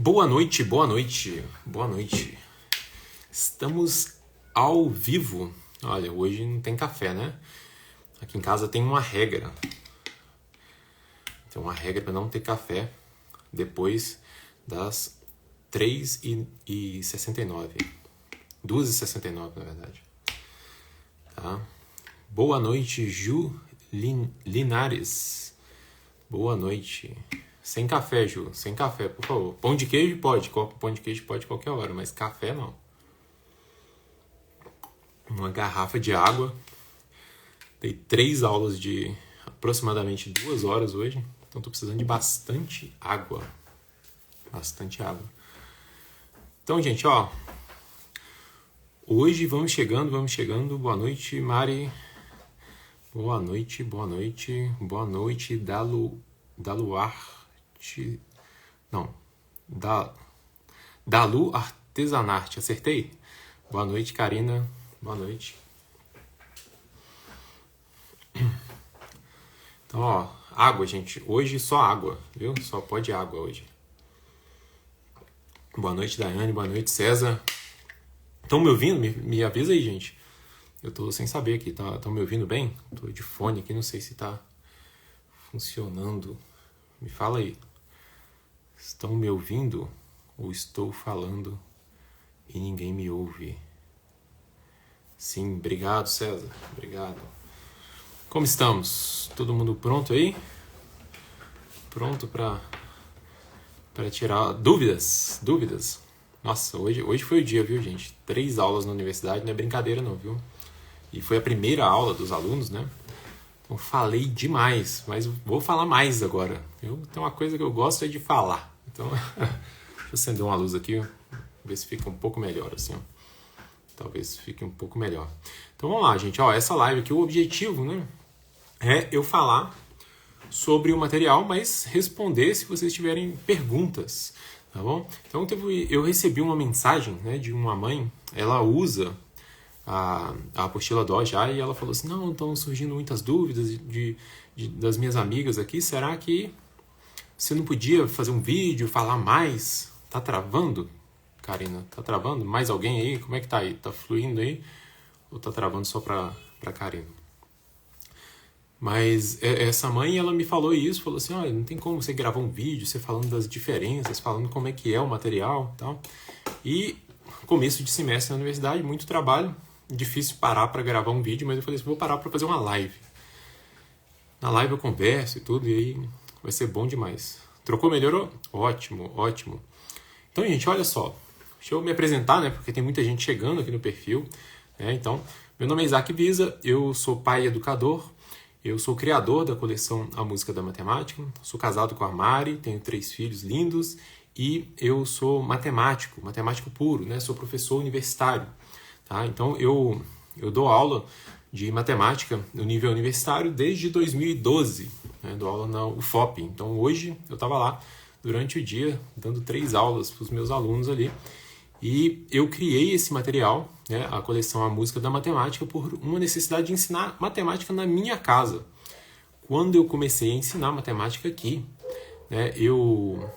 Boa noite, boa noite, boa noite. Estamos ao vivo. Olha, hoje não tem café, né? Aqui em casa tem uma regra. Tem uma regra para não ter café depois das 3h69. 2h69, na verdade. Tá? Boa noite, Ju Linares. Boa noite. Sem café, Ju. Sem café, por favor. Pão de queijo pode. Pão de queijo pode qualquer hora, mas café não. Uma garrafa de água. Dei 3 aulas de aproximadamente 2 horas hoje. Então tô precisando de bastante água. Bastante água. Então, gente, ó. Hoje vamos chegando. Boa noite, Mari. Boa noite. Boa noite, Daluarte. Não. Dalu Artesanarte. Acertei? Boa noite, Karina. Boa noite. Então, ó, água, gente. Hoje só água, viu? Só pode água hoje. Boa noite, Daiane. Boa noite, César. Estão me ouvindo? Me avisa aí, gente. Eu tô sem saber aqui. Estão me ouvindo bem? Tô de fone aqui, não sei se tá funcionando. Me fala aí. Estão me ouvindo? Ou estou falando e ninguém me ouve? Sim, obrigado, César. Obrigado. Como estamos? Todo mundo pronto aí? Pronto para tirar dúvidas? Nossa, hoje foi o dia, viu, gente? 3 aulas na universidade, não é brincadeira não, viu? E foi a primeira aula dos alunos, né? Então falei demais, mas vou falar mais agora. Tem uma coisa que eu gosto é de falar. Então, deixa eu acender uma luz aqui, ver se fica um pouco melhor assim, ó. Talvez fique um pouco melhor. Então vamos lá, gente. Ó, essa live aqui, o objetivo, né, é eu falar sobre o material, mas responder se vocês tiverem perguntas, tá bom? Então eu recebi uma mensagem, né, de uma mãe. Ela usa a apostila DO já, e ela falou assim: não, estão surgindo muitas dúvidas das minhas amigas aqui. Será que você não podia fazer um vídeo, falar mais? Tá travando? Karina, tá travando? Mais alguém aí? Como é que tá aí? Tá fluindo aí? Ou tá travando só pra Karina? Mas essa mãe, ela me falou isso, falou assim: olha, não tem como você gravar um vídeo, você falando das diferenças, falando como é que é o material e tal. E começo de semestre na universidade, muito trabalho, difícil parar para gravar um vídeo, mas eu falei assim: vou parar para fazer uma live. Na live eu converso e tudo, e aí vai ser bom demais. Trocou, melhorou? Ótimo. Então, gente, olha só. Deixa eu me apresentar, né? Porque tem muita gente chegando aqui no perfil, né? Então, meu nome é Isaac Biza, eu sou pai e educador, eu sou criador da coleção A Música da Matemática, sou casado com a Mari, tenho 3 filhos lindos e eu sou matemático puro, né? Sou professor universitário, tá? Então, eu dou aula de matemática no nível universitário desde 2012, né? Dou aula na UFOP. Então, hoje eu estava lá durante o dia dando 3 aulas para os meus alunos ali. E eu criei esse material, né, a coleção A Música da Matemática, por uma necessidade de ensinar matemática na minha casa. Quando eu comecei a ensinar matemática aqui, né, eu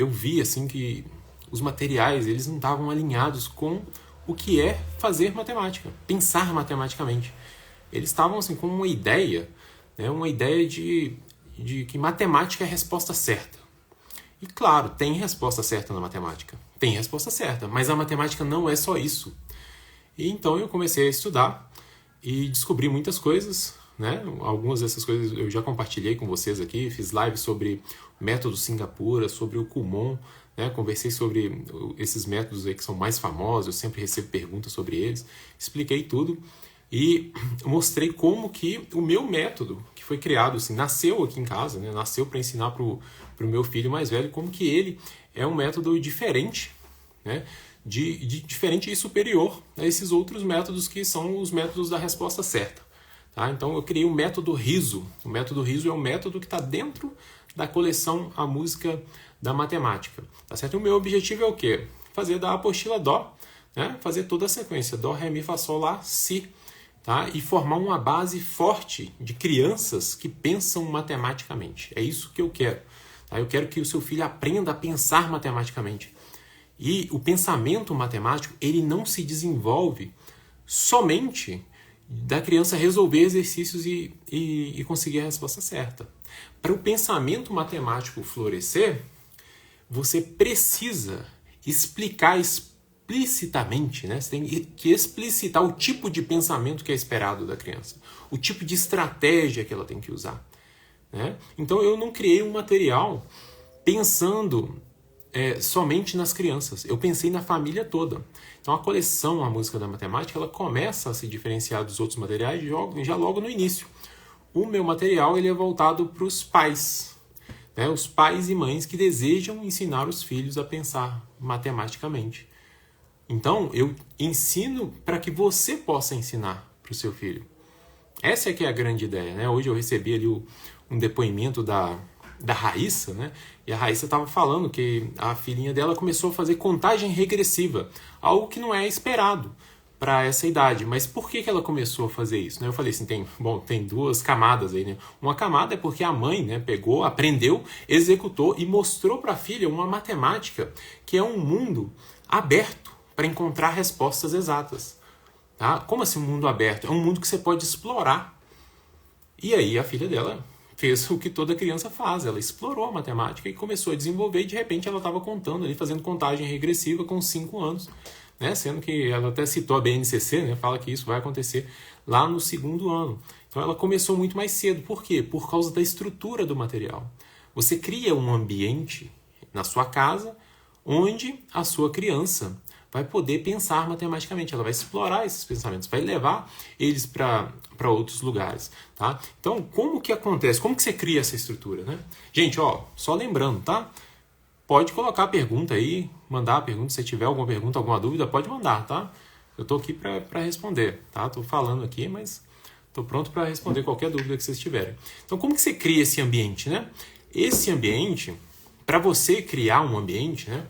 vi assim que os materiais eles não estavam alinhados com o que é fazer matemática, pensar matematicamente. Eles estavam assim com uma ideia, né, de que matemática é a resposta certa. E claro, tem resposta certa na matemática. Tem resposta certa, mas a matemática não é só isso. E então eu comecei a estudar e descobri muitas coisas, né? Algumas dessas coisas eu já compartilhei com vocês aqui. Fiz live sobre o método Singapura, sobre o Kumon, né? Conversei sobre esses métodos aí que são mais famosos, eu sempre recebo perguntas sobre eles. Expliquei tudo e mostrei como que o meu método, que foi criado, assim, nasceu aqui em casa, né? Nasceu para ensinar para o meu filho mais velho, como que ele é um método diferente, né? Diferente e superior a esses outros métodos que são os métodos da resposta certa. Tá? Então eu criei o método RISO. O método RISO é um método que está dentro da coleção A Música da Matemática. Tá certo? O meu objetivo é o quê? Fazer da apostila DO, né? Fazer toda a sequência DO, Ré, Mi, Fá, Sol, Lá, Si. Tá? E formar uma base forte de crianças que pensam matematicamente. É isso que eu quero. Tá? Eu quero que o seu filho aprenda a pensar matematicamente. E o pensamento matemático, ele não se desenvolve somente da criança resolver exercícios e conseguir a resposta certa. Para o pensamento matemático florescer, você precisa explicar explicitamente, né? Você tem que explicitar o tipo de pensamento que é esperado da criança, o tipo de estratégia que ela tem que usar, né? Então eu não criei um material pensando somente nas crianças, eu pensei na família toda. Então a coleção A Música da Matemática, ela começa a se diferenciar dos outros materiais já logo no início. O meu material ele é voltado para os pais, né? Os pais e mães que desejam ensinar os filhos a pensar matematicamente. Então, eu ensino para que você possa ensinar para o seu filho. Essa é que é a grande ideia, né? Hoje eu recebi ali um depoimento da Raíssa, né? E a Raíssa estava falando que a filhinha dela começou a fazer contagem regressiva, algo que não é esperado para essa idade. Mas por que ela começou a fazer isso? Eu falei assim, tem duas camadas aí, né? Uma camada é porque a mãe, né, pegou, aprendeu, executou e mostrou para a filha uma matemática que é um mundo aberto para encontrar respostas exatas. Tá? Como assim um mundo aberto? É um mundo que você pode explorar. E aí a filha dela fez o que toda criança faz. Ela explorou a matemática e começou a desenvolver e de repente ela estava contando ali, fazendo contagem regressiva com 5 anos. Né? Sendo que ela até citou a BNCC, né? Fala que isso vai acontecer lá no 2º ano. Então ela começou muito mais cedo. Por quê? Por causa da estrutura do material. Você cria um ambiente na sua casa onde a sua criança vai poder pensar matematicamente, ela vai explorar esses pensamentos, vai levar eles para outros lugares. Tá? Então, como que acontece? Como que você cria essa estrutura? Né? Gente, só lembrando, tá? Pode colocar a pergunta aí, mandar a pergunta, se tiver alguma pergunta, alguma dúvida, pode mandar, tá? Eu estou aqui para responder, tá? Estou falando aqui, mas estou pronto para responder qualquer dúvida que vocês tiverem. Então, como que você cria esse ambiente, né? Esse ambiente, para você criar um ambiente, né?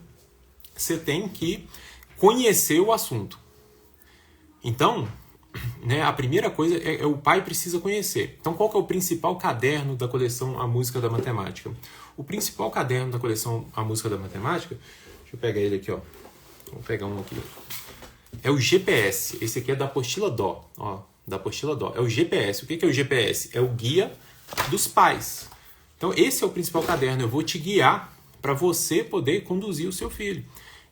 Você tem que conhecer o assunto. Então, né, a primeira coisa é o pai precisa conhecer. Então, qual que é o principal caderno da coleção A Música da Matemática? O principal caderno da coleção A Música da Matemática, deixa eu pegar ele aqui, ó. Vou pegar um aqui. É o GPS. Esse aqui é da apostila Dó. Da apostila Dó. É o GPS. O que é o GPS? É o guia dos pais. Então, esse é o principal caderno. Eu vou te guiar para você poder conduzir o seu filho.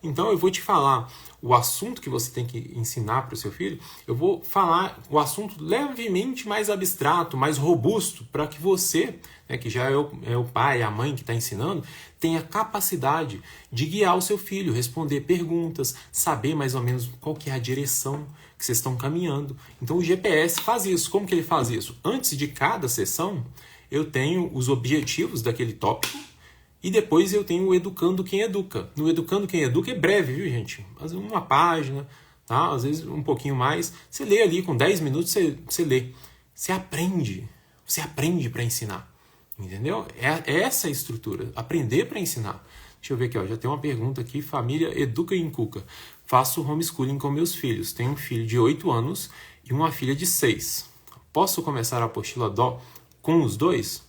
Então, eu vou te falar o assunto que você tem que ensinar para o seu filho. Eu vou falar o assunto levemente mais abstrato, mais robusto, para que você, né, que já é o pai, a mãe que está ensinando, tenha capacidade de guiar o seu filho, responder perguntas, saber mais ou menos qual que é a direção que vocês estão caminhando. Então, o GPS faz isso. Como que ele faz isso? Antes de cada sessão, eu tenho os objetivos daquele tópico, e depois eu tenho o Educando Quem Educa. No Educando Quem Educa é breve, viu, gente? Às vezes uma página, tá? Às vezes um pouquinho mais. Você lê ali, com 10 minutos você lê. Você aprende para ensinar. Entendeu? É essa a estrutura. Aprender para ensinar. Deixa eu ver aqui, já tem uma pergunta aqui. Família educa e inculca. Faço homeschooling com meus filhos. Tenho um filho de 8 anos e uma filha de 6. Posso começar a apostila Dó com os dois?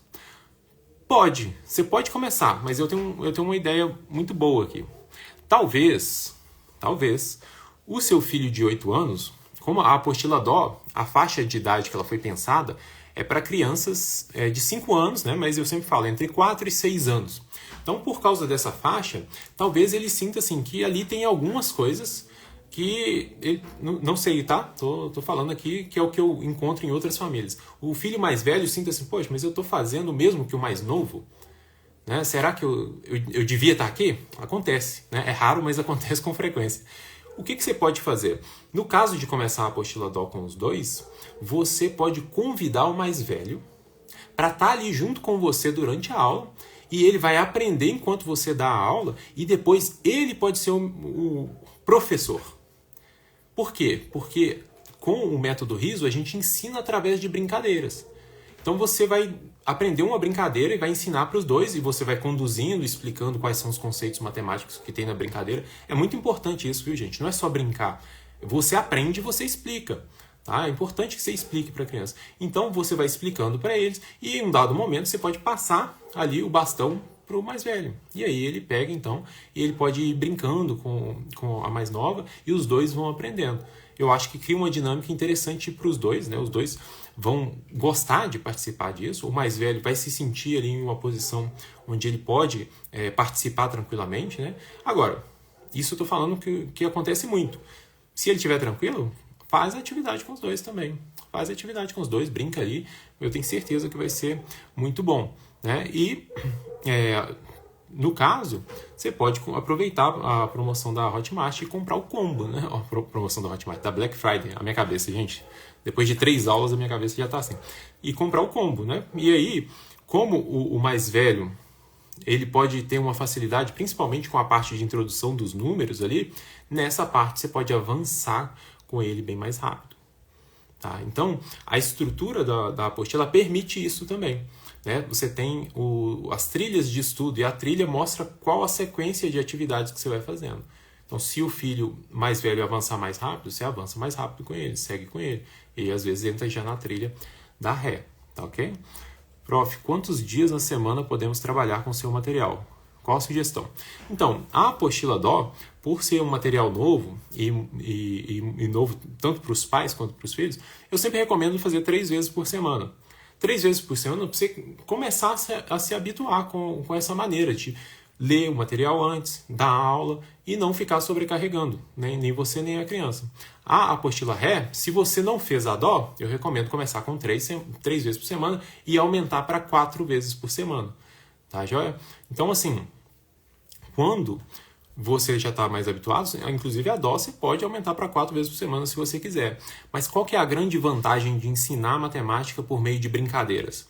Pode, você pode começar, mas eu tenho uma ideia muito boa aqui. Talvez, o seu filho de 8 anos, como a apostila Dó, a faixa de idade que ela foi pensada, é para crianças de 5 anos, né? Mas eu sempre falo, entre 4 e 6 anos. Então, por causa dessa faixa, talvez ele sinta assim, que ali tem algumas coisas que ele, não sei, tá? Tô falando aqui que é o que eu encontro em outras famílias. O filho mais velho sinta assim, poxa, mas eu tô fazendo o mesmo que o mais novo? Né? Será que eu devia estar aqui? Acontece, né? É raro, mas acontece com frequência. O que você pode fazer? No caso de começar a apostila Dó com os dois, você pode convidar o mais velho para estar ali junto com você durante a aula e ele vai aprender enquanto você dá a aula e depois ele pode ser o professor. Por quê? Porque com o método riso a gente ensina através de brincadeiras. Então você vai aprender uma brincadeira e vai ensinar para os dois e você vai conduzindo, explicando quais são os conceitos matemáticos que tem na brincadeira. É muito importante isso, viu, gente? Não é só brincar. Você aprende e você explica. Tá? É importante que você explique para a criança. Então você vai explicando para eles e em um dado momento você pode passar ali o bastão para o mais velho. E aí ele pega, então, e ele pode ir brincando com a mais nova e os dois vão aprendendo. Eu acho que cria uma dinâmica interessante para os dois, né? Os dois vão gostar de participar disso. O mais velho vai se sentir ali em uma posição onde ele pode participar tranquilamente, né? Agora, isso eu estou falando que acontece muito. Se ele estiver tranquilo, faz a atividade com os dois também. Faz a atividade com os dois, brinca ali. Eu tenho certeza que vai ser muito bom, né? E, no caso, você pode aproveitar a promoção da Hotmart e comprar o combo, né? A promoção da Hotmart, da Black Friday. A minha cabeça, gente, depois de 3 aulas, a minha cabeça já está assim. E comprar o combo, né? E aí, como o mais velho, ele pode ter uma facilidade, principalmente com a parte de introdução dos números ali, nessa parte você pode avançar com ele bem mais rápido. Tá? Então, a estrutura da apostila permite isso também. Né? Você tem as trilhas de estudo e a trilha mostra qual a sequência de atividades que você vai fazendo. Então, se o filho mais velho avançar mais rápido, você avança mais rápido com ele, segue com ele. E às vezes entra já na trilha da ré. Tá ok? Prof, quantos dias na semana podemos trabalhar com seu material? Qual a sugestão? Então, a apostila DO, por ser um material novo e novo tanto para os pais quanto para os filhos, eu sempre recomendo fazer 3 vezes por semana. 3 vezes por semana para você começar a se habituar com essa maneira de ler o material antes, dar aula e não ficar sobrecarregando, né? Nem você nem a criança. A apostila ré, se você não fez a dó, eu recomendo começar com 3 vezes por semana e aumentar para 4 vezes por semana. Tá, joia? Então, assim, quando você já está mais habituado, inclusive a dó você pode aumentar para 4 vezes por semana se você quiser. Mas qual que é a grande vantagem de ensinar matemática por meio de brincadeiras?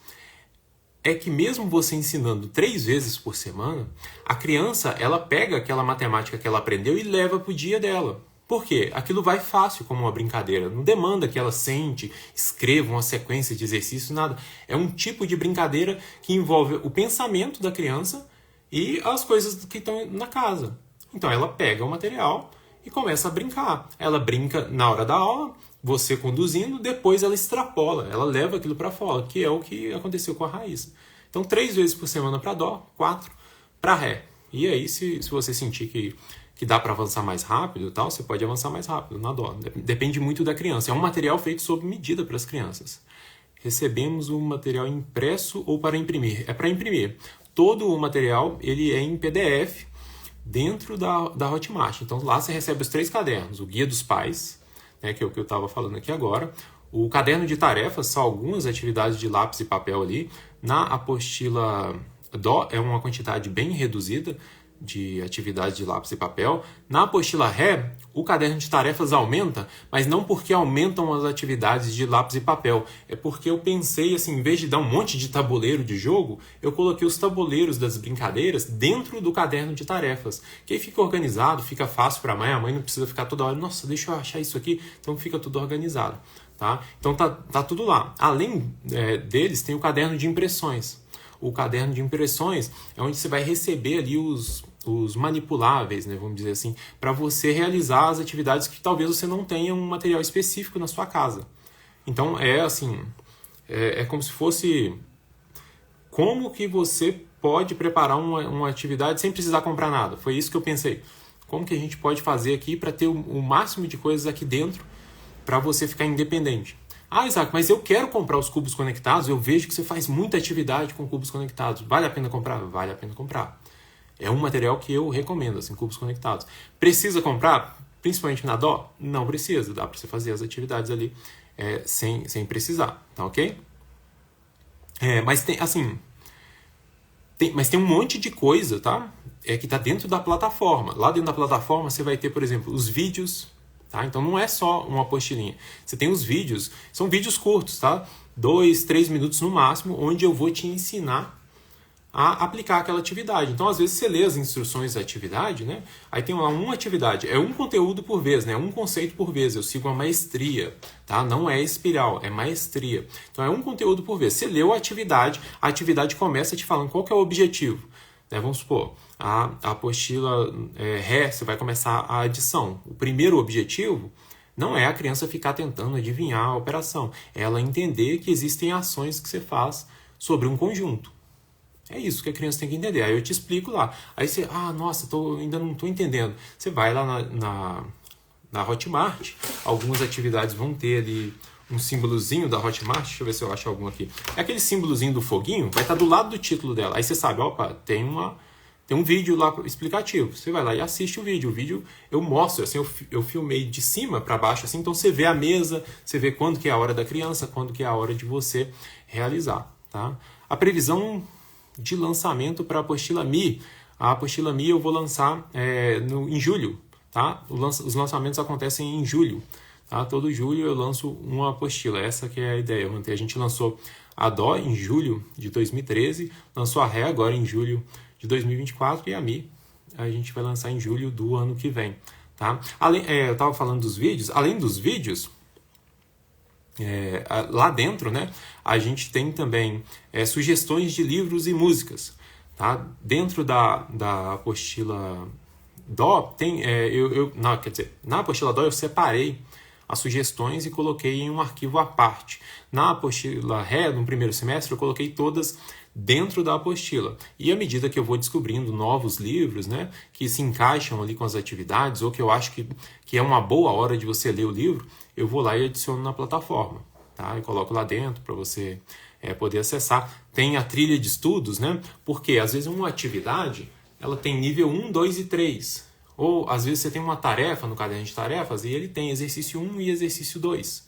É que mesmo você ensinando 3 vezes por semana, a criança ela pega aquela matemática que ela aprendeu e leva para o dia dela. Por quê? Aquilo vai fácil como uma brincadeira. Não demanda que ela sente, escreva uma sequência de exercícios, nada. É um tipo de brincadeira que envolve o pensamento da criança e as coisas que estão na casa. Então ela pega o material e começa a brincar. Ela brinca na hora da aula, você conduzindo, depois ela extrapola, ela leva aquilo para fora, que é o que aconteceu com a Raíssa. Então 3 vezes por semana para dó, 4 para ré. E aí se você sentir que dá para avançar mais rápido, tal, você pode avançar mais rápido na dó. Depende muito da criança. É um material feito sob medida para as crianças. Recebemos o material impresso ou para imprimir? É para imprimir. Todo o material ele é em PDF dentro da Hotmart. Então lá você recebe os 3 cadernos. O Guia dos Pais, né, que é o que eu estava falando aqui agora. O caderno de tarefas, são algumas atividades de lápis e papel ali. Na apostila dó é uma quantidade bem reduzida de atividades de lápis e papel. Na apostila ré, o caderno de tarefas aumenta, mas não porque aumentam as atividades de lápis e papel. É porque eu pensei, assim, em vez de dar um monte de tabuleiro de jogo, eu coloquei os tabuleiros das brincadeiras dentro do caderno de tarefas. Que aí fica organizado, fica fácil para a mãe não precisa ficar toda hora, nossa, deixa eu achar isso aqui, então fica tudo organizado. Tá? Então tá tudo lá. Além deles, tem o caderno de impressões. O caderno de impressões é onde você vai receber ali os manipuláveis, né, vamos dizer assim, para você realizar as atividades que talvez você não tenha um material específico na sua casa. Então é como se fosse como que você pode preparar uma atividade sem precisar comprar nada. Foi isso que eu pensei. Como que a gente pode fazer aqui para ter o máximo de coisas aqui dentro para você ficar independente. Ah, Isaac, mas eu quero comprar os cubos conectados, eu vejo que você faz muita atividade com cubos conectados. Vale a pena comprar? Vale a pena comprar. É um material que eu recomendo, assim, cubos conectados. Precisa comprar? Principalmente na dó? Não precisa, dá para você fazer as atividades ali sem precisar, tá ok? Mas tem um monte de coisa, tá? Que tá dentro da plataforma. Lá dentro da plataforma você vai ter, por exemplo, os vídeos. Tá? Então não é só uma apostilinha. Você tem os vídeos, são vídeos curtos, tá? 2, 3 minutos no máximo, onde eu vou te ensinar a aplicar aquela atividade. Então, às vezes, você lê as instruções da atividade, né? Aí tem lá uma atividade, é um conteúdo por vez, né? Um conceito por vez. Eu sigo a maestria, tá? Não é espiral, é maestria. Então, é um conteúdo por vez. Você leu a atividade começa te falando qual que é o objetivo. Né? Vamos supor, a apostila ré, você vai começar a adição. O primeiro objetivo não é a criança ficar tentando adivinhar a operação, é ela entender que existem ações que você faz sobre um conjunto. É isso que a criança tem que entender. Aí eu te explico lá. Aí você, nossa, ainda não estou entendendo. Você vai lá na Hotmart, algumas atividades vão ter ali um símbolozinho da Hotmart, deixa eu ver se eu acho algum aqui. É aquele símbolozinho do foguinho, vai estar do lado do título dela. Aí você sabe, opa, tem um vídeo lá explicativo. Você vai lá e assiste o vídeo. O vídeo eu mostro, assim, eu filmei de cima para baixo, assim, então você vê a mesa, você vê quando que é a hora da criança, quando que é a hora de você realizar, tá? A previsão de lançamento para a apostila Mi. A apostila Mi eu vou lançar em julho, tá? Os lançamentos acontecem em julho, tá? Todo julho eu lanço uma apostila, essa que é a ideia. A gente lançou a Dó em julho de 2013, lançou a Ré agora em julho de 2024 e a Mi a gente vai lançar em julho do ano que vem, tá? Eu estava falando dos vídeos, além dos vídeos, lá dentro, né, a gente tem também sugestões de livros e músicas, tá? Dentro da apostila Dó, tem, quer dizer, na apostila Dó eu separei as sugestões e coloquei em um arquivo à parte. Na apostila Ré, no primeiro semestre, eu coloquei todas dentro da apostila. E à medida que eu vou descobrindo novos livros, né, que se encaixam ali com as atividades, ou que eu acho que é uma boa hora de você ler o livro, eu vou lá e adiciono na plataforma, tá? Eu coloco lá dentro para você poder acessar. Tem a trilha de estudos, né? Porque às vezes uma atividade ela tem nível 1, 2 e 3. Ou às vezes você tem uma tarefa no caderno de tarefas e ele tem exercício 1 e exercício 2.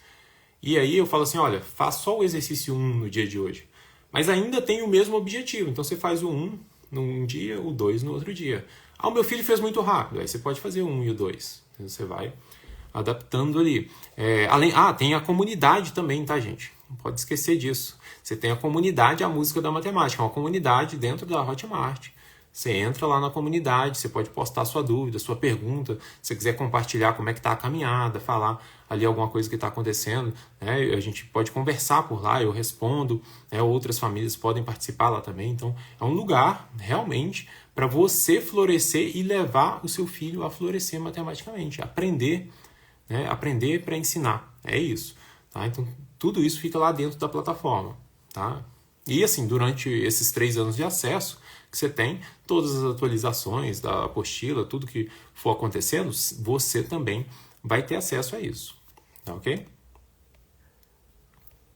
E aí eu falo assim, olha, faz só o exercício 1 no dia de hoje. Mas ainda tem o mesmo objetivo. Então você faz o 1 num dia, o 2 no outro dia. O meu filho fez muito rápido. Aí você pode fazer o 1 e o 2. Então você vai adaptando ali. Tem a comunidade também, tá, gente? Não pode esquecer disso. Você tem a comunidade, a música da matemática. Uma comunidade dentro da Hotmart. Você entra lá na comunidade, você pode postar sua dúvida, sua pergunta. Se você quiser compartilhar como é que está a caminhada, falar ali alguma coisa que está acontecendo, né? A gente pode conversar por lá, eu respondo, né? Outras famílias podem participar lá também. Então, é um lugar realmente para você florescer e levar o seu filho a florescer matematicamente. Aprender, né? Aprender para ensinar. É isso. Tá? Então, tudo isso fica lá dentro da plataforma. Tá? E assim, durante esses 3 anos de acesso que você tem, todas as atualizações da apostila, tudo que for acontecendo, você também vai ter acesso a isso. Tá ok?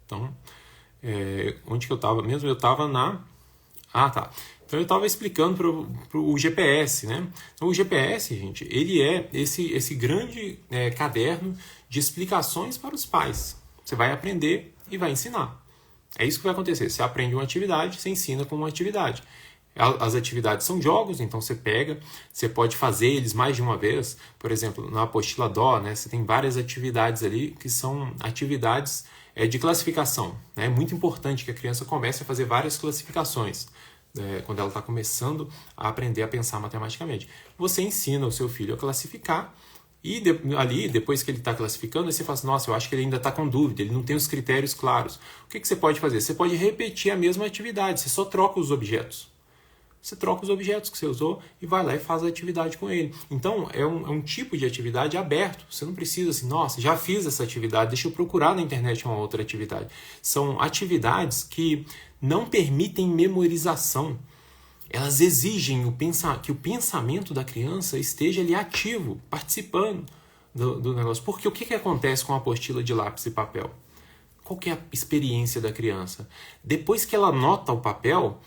Então, onde que eu estava mesmo? Eu estava na... tá. Então eu estava explicando para o GPS, né? Então o GPS, gente, ele é esse grande caderno de explicações para os pais. Você vai aprender e vai ensinar. É isso que vai acontecer. Você aprende uma atividade, você ensina com uma atividade. As atividades são jogos, então você pega, você pode fazer eles mais de uma vez. Por exemplo, na apostila Dó, né, você tem várias atividades ali que são atividades de classificação. É muito importante que a criança comece a fazer várias classificações quando ela está começando a aprender a pensar matematicamente. Você ensina o seu filho a classificar e ali, depois que ele está classificando, você fala assim, nossa, eu acho que ele ainda está com dúvida, ele não tem os critérios claros. O que você pode fazer? Você pode repetir a mesma atividade, você só troca os objetos. Você troca os objetos que você usou e vai lá e faz a atividade com ele. Então, é um tipo de atividade aberto. Você não precisa assim, nossa, já fiz essa atividade, deixa eu procurar na internet uma outra atividade. São atividades que não permitem memorização. Elas exigem que o pensamento da criança esteja ali ativo, participando do negócio. Porque o que acontece com a apostila de lápis e papel? Qual que é a experiência da criança? Depois que ela anota o papel,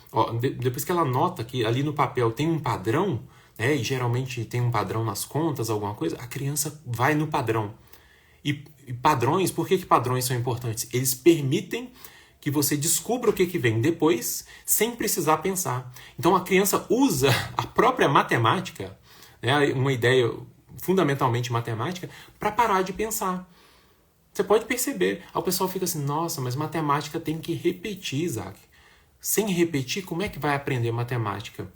depois que ela nota que ali no papel tem um padrão, né, e geralmente tem um padrão nas contas, alguma coisa, a criança vai no padrão. E padrões, por que padrões são importantes? Eles permitem que você descubra o que vem depois, sem precisar pensar. Então a criança usa a própria matemática, né, uma ideia fundamentalmente matemática, para parar de pensar. Você pode perceber, o pessoal fica assim, nossa, mas matemática tem que repetir, Isaac. Sem repetir, como é que vai aprender matemática?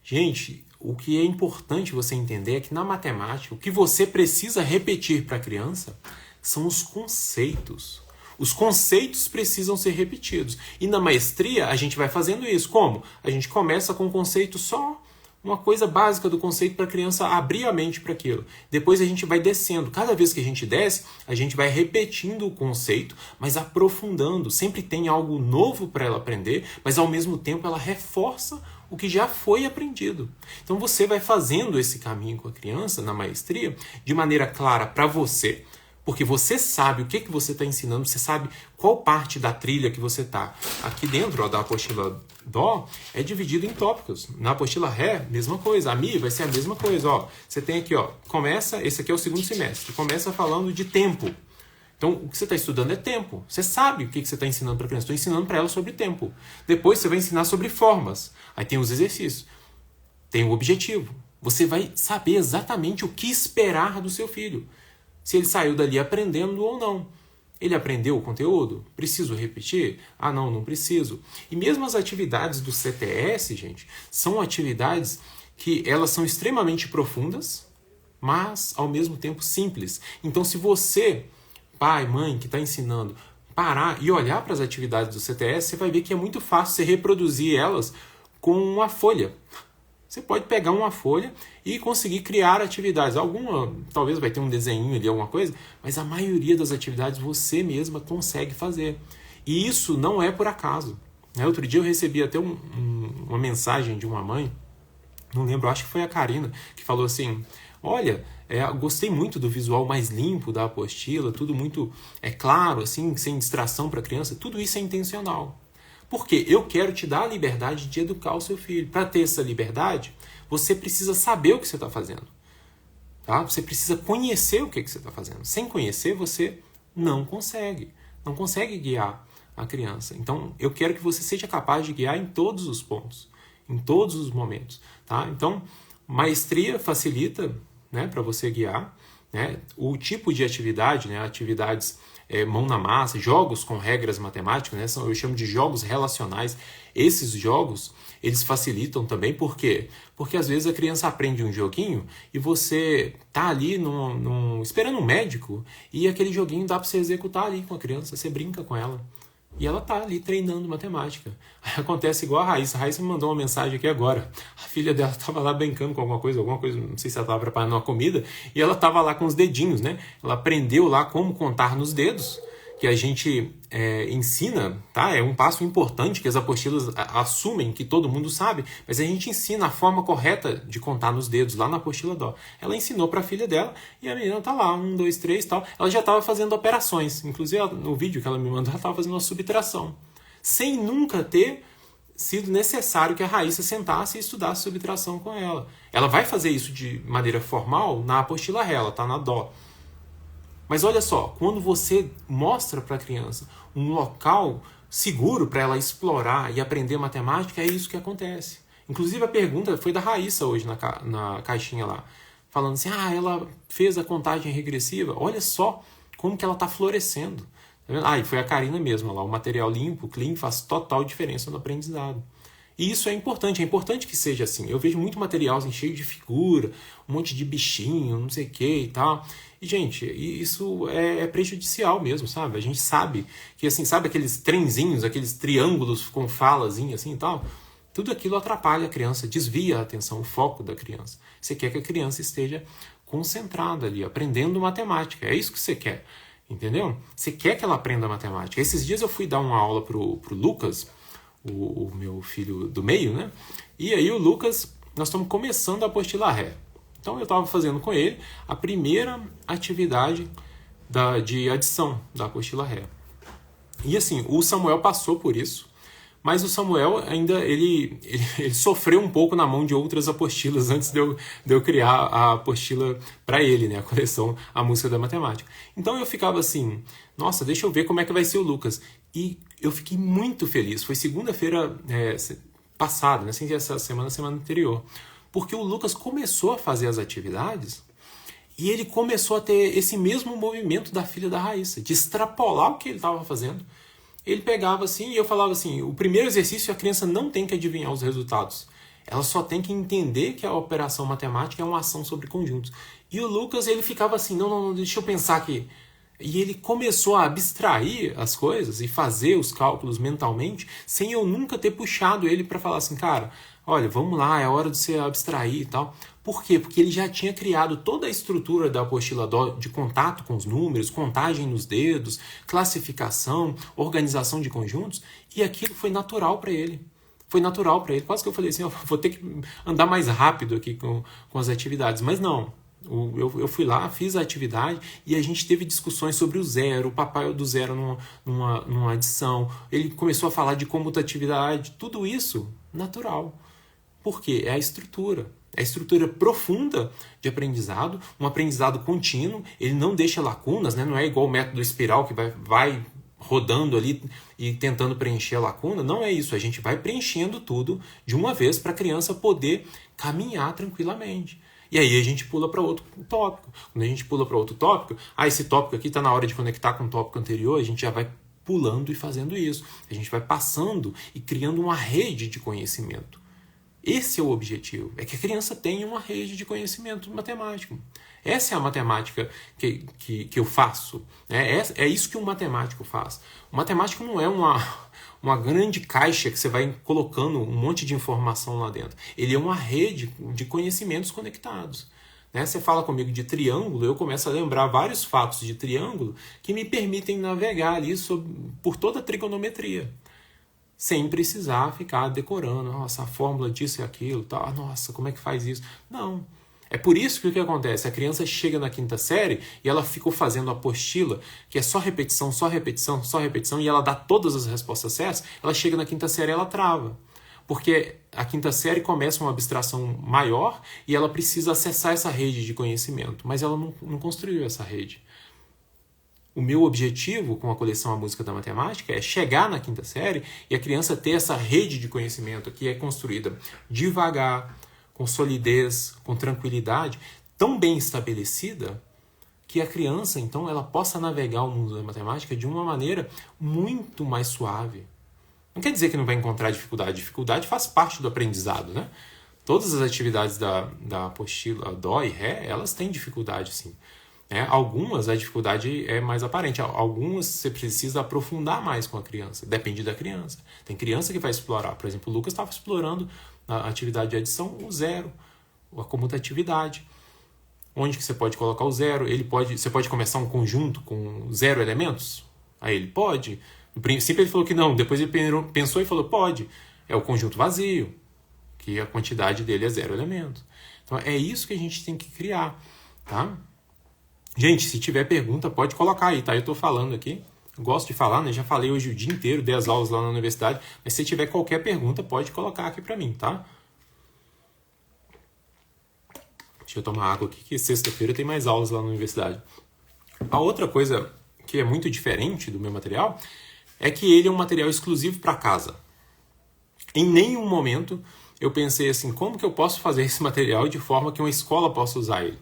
Gente, o que é importante você entender é que na matemática, o que você precisa repetir para a criança são os conceitos. Os conceitos precisam ser repetidos. E na maestria, a gente vai fazendo isso. Como? A gente começa com um conceito só, uma coisa básica do conceito para a criança abrir a mente para aquilo. Depois a gente vai descendo. Cada vez que a gente desce, a gente vai repetindo o conceito, mas aprofundando. Sempre tem algo novo para ela aprender, mas ao mesmo tempo ela reforça o que já foi aprendido. Então você vai fazendo esse caminho com a criança na maestria de maneira clara para você, porque você sabe o que você está ensinando, você sabe qual parte da trilha que você está. Aqui dentro da apostila Dó é dividido em tópicos. Na apostila Ré, mesma coisa. A Mi vai ser a mesma coisa. Ó, você tem aqui, ó, começa, esse aqui é o segundo semestre, começa falando de tempo. Então, o que você está estudando é tempo. Você sabe o que você está ensinando para a criança. Estou ensinando para ela sobre tempo. Depois você vai ensinar sobre formas. Aí tem os exercícios. Tem o objetivo. Você vai saber exatamente o que esperar do seu filho. Se ele saiu dali aprendendo ou não. Ele aprendeu o conteúdo? Preciso repetir? Ah, não preciso. E mesmo as atividades do CTS, gente, são atividades que elas são extremamente profundas, mas ao mesmo tempo simples. Então, se você, pai, mãe, que está ensinando, parar e olhar para as atividades do CTS, você vai ver que é muito fácil você reproduzir elas com uma folha. Você pode pegar uma folha e conseguir criar atividades. Alguma, talvez vai ter um desenho ali, alguma coisa, mas a maioria das atividades você mesma consegue fazer. E isso não é por acaso. Outro dia eu recebi até uma mensagem de uma mãe, não lembro, acho que foi a Karina, que falou assim, olha, gostei muito do visual mais limpo da apostila, tudo muito claro, assim, sem distração para a criança, tudo isso é intencional. Porque eu quero te dar a liberdade de educar o seu filho. Para ter essa liberdade, você precisa saber o que você está fazendo. Tá? Você precisa conhecer o que você está fazendo. Sem conhecer, você não consegue. Não consegue guiar a criança. Então, eu quero que você seja capaz de guiar em todos os pontos. Em todos os momentos. Tá? Então, maestria facilita, né, para você guiar. Né? O tipo de atividade, né, atividades mão na massa, jogos com regras matemáticas, né, eu chamo de jogos relacionais. Esses jogos, eles facilitam também, por quê? Porque às vezes a criança aprende um joguinho e você tá ali esperando um médico e aquele joguinho dá para você executar ali com a criança, você brinca com ela. E ela tá ali treinando matemática. Aí acontece igual a Raíssa. A Raíssa me mandou uma mensagem aqui agora. A filha dela estava lá brincando com alguma coisa, não sei se ela estava preparando uma comida, e ela estava lá com os dedinhos, né? Ela aprendeu lá como contar nos dedos, que a gente ensina, tá? É um passo importante que as apostilas assumem que todo mundo sabe, mas a gente ensina a forma correta de contar nos dedos lá na apostila Dó. Ela ensinou para a filha dela e a menina tá lá, 1, 2, 3 e tal. Ela já estava fazendo operações, inclusive no vídeo que ela me mandou, ela estava fazendo uma subtração, sem nunca ter sido necessário que a Raíssa sentasse e estudasse subtração com ela. Ela vai fazer isso de maneira formal na apostila Ré, ela tá na Dó. Mas olha só, quando você mostra para a criança um local seguro para ela explorar e aprender matemática, é isso que acontece. Inclusive a pergunta foi da Raíssa hoje na caixinha lá, falando assim, ela fez a contagem regressiva, olha só como que ela está florescendo. Tá vendo? E foi a Karina mesmo lá, o material limpo, clean, faz total diferença no aprendizado. E isso é importante que seja assim. Eu vejo muito material assim, cheio de figura, um monte de bichinho, não sei o que e tal. E, gente, isso é prejudicial mesmo, sabe? A gente sabe que, assim, sabe aqueles trenzinhos, aqueles triângulos com falazinha assim e tal? Tudo aquilo atrapalha a criança, desvia a atenção, o foco da criança. Você quer que a criança esteja concentrada ali, aprendendo matemática. É isso que você quer, entendeu? Você quer que ela aprenda matemática. Esses dias eu fui dar uma aula pro Lucas, o meu filho do meio, né? E aí o Lucas, nós estamos começando a apostila Ré. Então eu estava fazendo com ele a primeira atividade de adição da apostila Ré. E assim, o Samuel passou por isso, mas o Samuel ainda ele sofreu um pouco na mão de outras apostilas antes de eu criar a apostila para ele, né? A coleção A Música da Matemática. Então eu ficava assim, nossa, deixa eu ver como é que vai ser o Lucas. E eu fiquei muito feliz. Foi segunda-feira passada, né? Sem ser essa semana anterior. Porque o Lucas começou a fazer as atividades e ele começou a ter esse mesmo movimento da filha da Raíssa, de extrapolar o que ele estava fazendo. Ele pegava assim e eu falava assim, o primeiro exercício a criança não tem que adivinhar os resultados. Ela só tem que entender que a operação matemática é uma ação sobre conjuntos. E o Lucas, ele ficava assim, não, deixa eu pensar aqui. E ele começou a abstrair as coisas e fazer os cálculos mentalmente sem eu nunca ter puxado ele para falar assim, cara, olha, vamos lá, é hora de você abstrair e tal. Por quê? Porque ele já tinha criado toda a estrutura da apostila DO de contato com os números, contagem nos dedos, classificação, organização de conjuntos, e aquilo foi natural para ele. Foi natural para ele. Quase que eu falei assim, vou ter que andar mais rápido aqui com as atividades. Mas não. Eu fui lá, fiz a atividade e a gente teve discussões sobre o zero, o papel do zero numa adição. Ele começou a falar de comutatividade, tudo isso natural. Por quê? É a estrutura. É a estrutura profunda de aprendizado, um aprendizado contínuo, ele não deixa lacunas, né? Não é igual o método espiral que vai rodando ali e tentando preencher a lacuna. Não é isso, a gente vai preenchendo tudo de uma vez para a criança poder caminhar tranquilamente. E aí a gente pula para outro tópico. Quando a gente pula para outro tópico, esse tópico aqui está na hora de conectar com o tópico anterior, a gente já vai pulando e fazendo isso. A gente vai passando e criando uma rede de conhecimento. Esse é o objetivo, é que a criança tenha uma rede de conhecimento matemático. Essa é a matemática que eu faço. Né? É isso que um matemático faz. O matemático não é uma grande caixa que você vai colocando um monte de informação lá dentro. Ele é uma rede de conhecimentos conectados. Né? Você fala comigo de triângulo, eu começo a lembrar vários fatos de triângulo que me permitem navegar ali por toda a trigonometria. Sem precisar ficar decorando, nossa, a fórmula disso e aquilo, tá? Nossa, como é que faz isso? Não. É por isso que o que acontece? A criança chega na quinta série e ela ficou fazendo a apostila, que é só repetição, só repetição, só repetição, e ela dá todas as respostas certas, ela chega na quinta série e ela trava. Porque a quinta série começa uma abstração maior e ela precisa acessar essa rede de conhecimento, mas ela não construiu essa rede. O meu objetivo com a coleção A Música da Matemática é chegar na quinta série e a criança ter essa rede de conhecimento que é construída devagar, com solidez, com tranquilidade, tão bem estabelecida que a criança, então, ela possa navegar o mundo da matemática de uma maneira muito mais suave. Não quer dizer que não vai encontrar dificuldade. Dificuldade faz parte do aprendizado, né? Todas as atividades da apostila Dó e Ré, elas têm dificuldade, sim. Algumas a dificuldade é mais aparente, algumas você precisa aprofundar mais com a criança, depende da criança. Tem criança que vai explorar, por exemplo, o Lucas estava explorando a atividade de adição, o zero, a comutatividade. Onde que você pode colocar o zero? Você pode começar um conjunto com 0 elementos? Aí ele pode. No princípio ele falou que não, depois ele pensou e falou pode. É o conjunto vazio, que a quantidade dele é 0 elementos. Então é isso que a gente tem que criar, tá? Gente, se tiver pergunta, pode colocar aí, tá? Eu tô falando aqui. Eu gosto de falar, né? Já falei hoje o dia inteiro, dei as aulas lá na universidade. Mas se tiver qualquer pergunta, pode colocar aqui pra mim, tá? Deixa eu tomar água aqui, que sexta-feira tem mais aulas lá na universidade. A outra coisa que é muito diferente do meu material é que ele é um material exclusivo para casa. Em nenhum momento eu pensei assim, como que eu posso fazer esse material de forma que uma escola possa usar ele?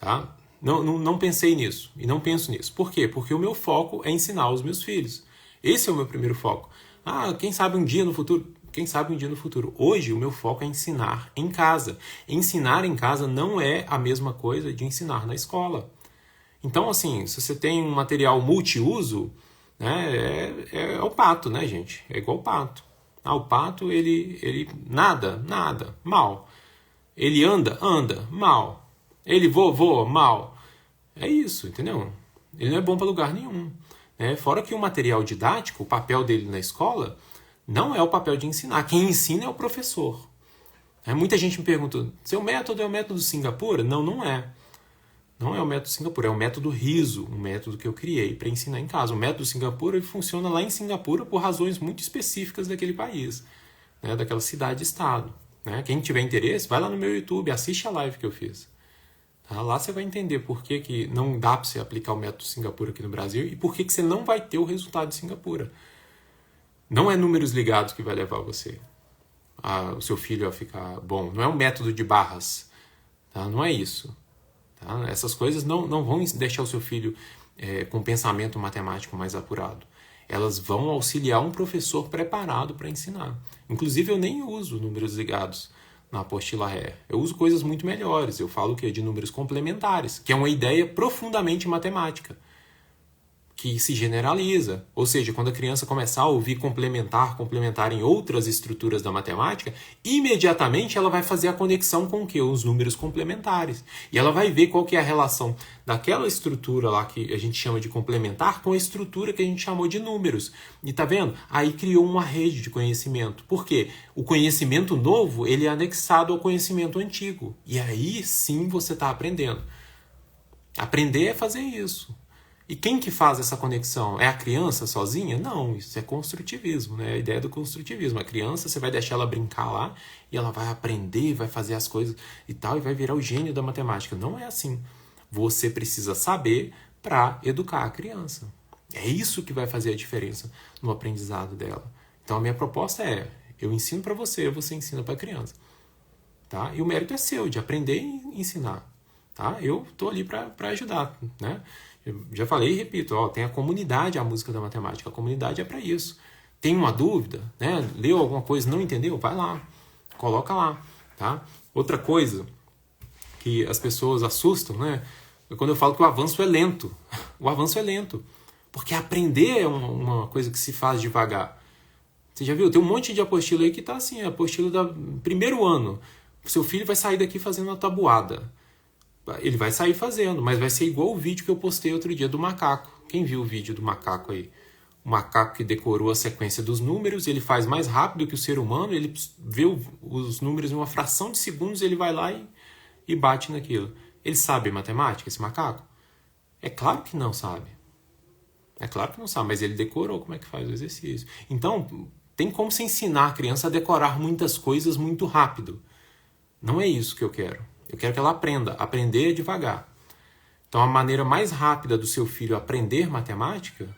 Tá? Não pensei nisso e não penso nisso. Por quê? Porque o meu foco é ensinar os meus filhos. Esse é o meu primeiro foco. Quem sabe um dia no futuro? Quem sabe um dia no futuro? Hoje o meu foco é ensinar em casa. Ensinar em casa não é a mesma coisa de ensinar na escola. Então, assim, se você tem um material multiuso, né, é o pato, né, gente? É igual o pato. O pato, ele nada, mal. Ele anda, mal. Ele voa, mal. É isso, entendeu? Ele não é bom para lugar nenhum. Fora que o material didático, o papel dele na escola, não é o papel de ensinar. Quem ensina é o professor. Muita gente me pergunta, seu método é o método Singapura? Não é. Não é o método Singapura, é o método RISO, um método que eu criei para ensinar em casa. O método Singapura ele funciona lá em Singapura por razões muito específicas daquele país, daquela cidade-estado. Quem tiver interesse, vai lá no meu YouTube, assiste a live que eu fiz. Lá você vai entender por que não dá para você aplicar o método Singapura aqui no Brasil e por que você não vai ter o resultado de Singapura. Não é números ligados que vai levar o seu filho a ficar bom. Não é um método de barras. Não é isso. Essas coisas não vão deixar o seu filho com pensamento matemático mais apurado. Elas vão auxiliar um professor preparado para ensinar. Inclusive, eu nem uso números ligados na apostila Ré. Eu uso coisas muito melhores. Eu falo que é de números complementares, que é uma ideia profundamente matemática. que se generaliza. Ou seja, quando a criança começar a ouvir complementar em outras estruturas da matemática, imediatamente ela vai fazer a conexão com o quê? Os números complementares. E ela vai ver qual que é a relação daquela estrutura lá que a gente chama de complementar com a estrutura que a gente chamou de números. E tá vendo? Aí criou uma rede de conhecimento. Por quê? O conhecimento novo, ele é anexado ao conhecimento antigo. E aí sim você está aprendendo. Aprender é fazer isso. E quem que faz essa conexão? É a criança sozinha? Não, isso é construtivismo, né? A ideia do construtivismo. A criança, você vai deixar ela brincar lá e ela vai aprender, vai fazer as coisas e tal, e vai virar o gênio da matemática. Não é assim. Você precisa saber para educar a criança. É isso que vai fazer a diferença no aprendizado dela. Então a minha proposta é, eu ensino para você, você ensina para a criança. Tá? E o mérito é seu, de aprender e ensinar. Tá? Eu estou ali para ajudar, né? Eu já falei e repito, tem a comunidade, a música da matemática. A comunidade é para isso. Tem uma dúvida, né? Leu alguma coisa, não entendeu? Vai lá, coloca lá. Tá? Outra coisa que as pessoas assustam, né? É quando eu falo que o avanço é lento. O avanço é lento. Porque aprender é uma coisa que se faz devagar. Você já viu? Tem um monte de apostila aí que está assim, a apostila do primeiro ano. Seu filho vai sair daqui fazendo uma tabuada. Ele vai sair fazendo, mas vai ser igual o vídeo que eu postei outro dia do macaco. Quem viu o vídeo do macaco aí? O macaco que decorou a sequência dos números, ele faz mais rápido que o ser humano, ele vê os números em uma fração de segundos, ele vai lá e bate naquilo. Ele sabe matemática, esse macaco? É claro que não sabe. É claro que não sabe, mas ele decorou como é que faz o exercício. Então, tem como você ensinar a criança a decorar muitas coisas muito rápido. Não é isso que eu quero. Eu quero que ela aprenda. Aprender devagar. Então, a maneira mais rápida do seu filho aprender matemática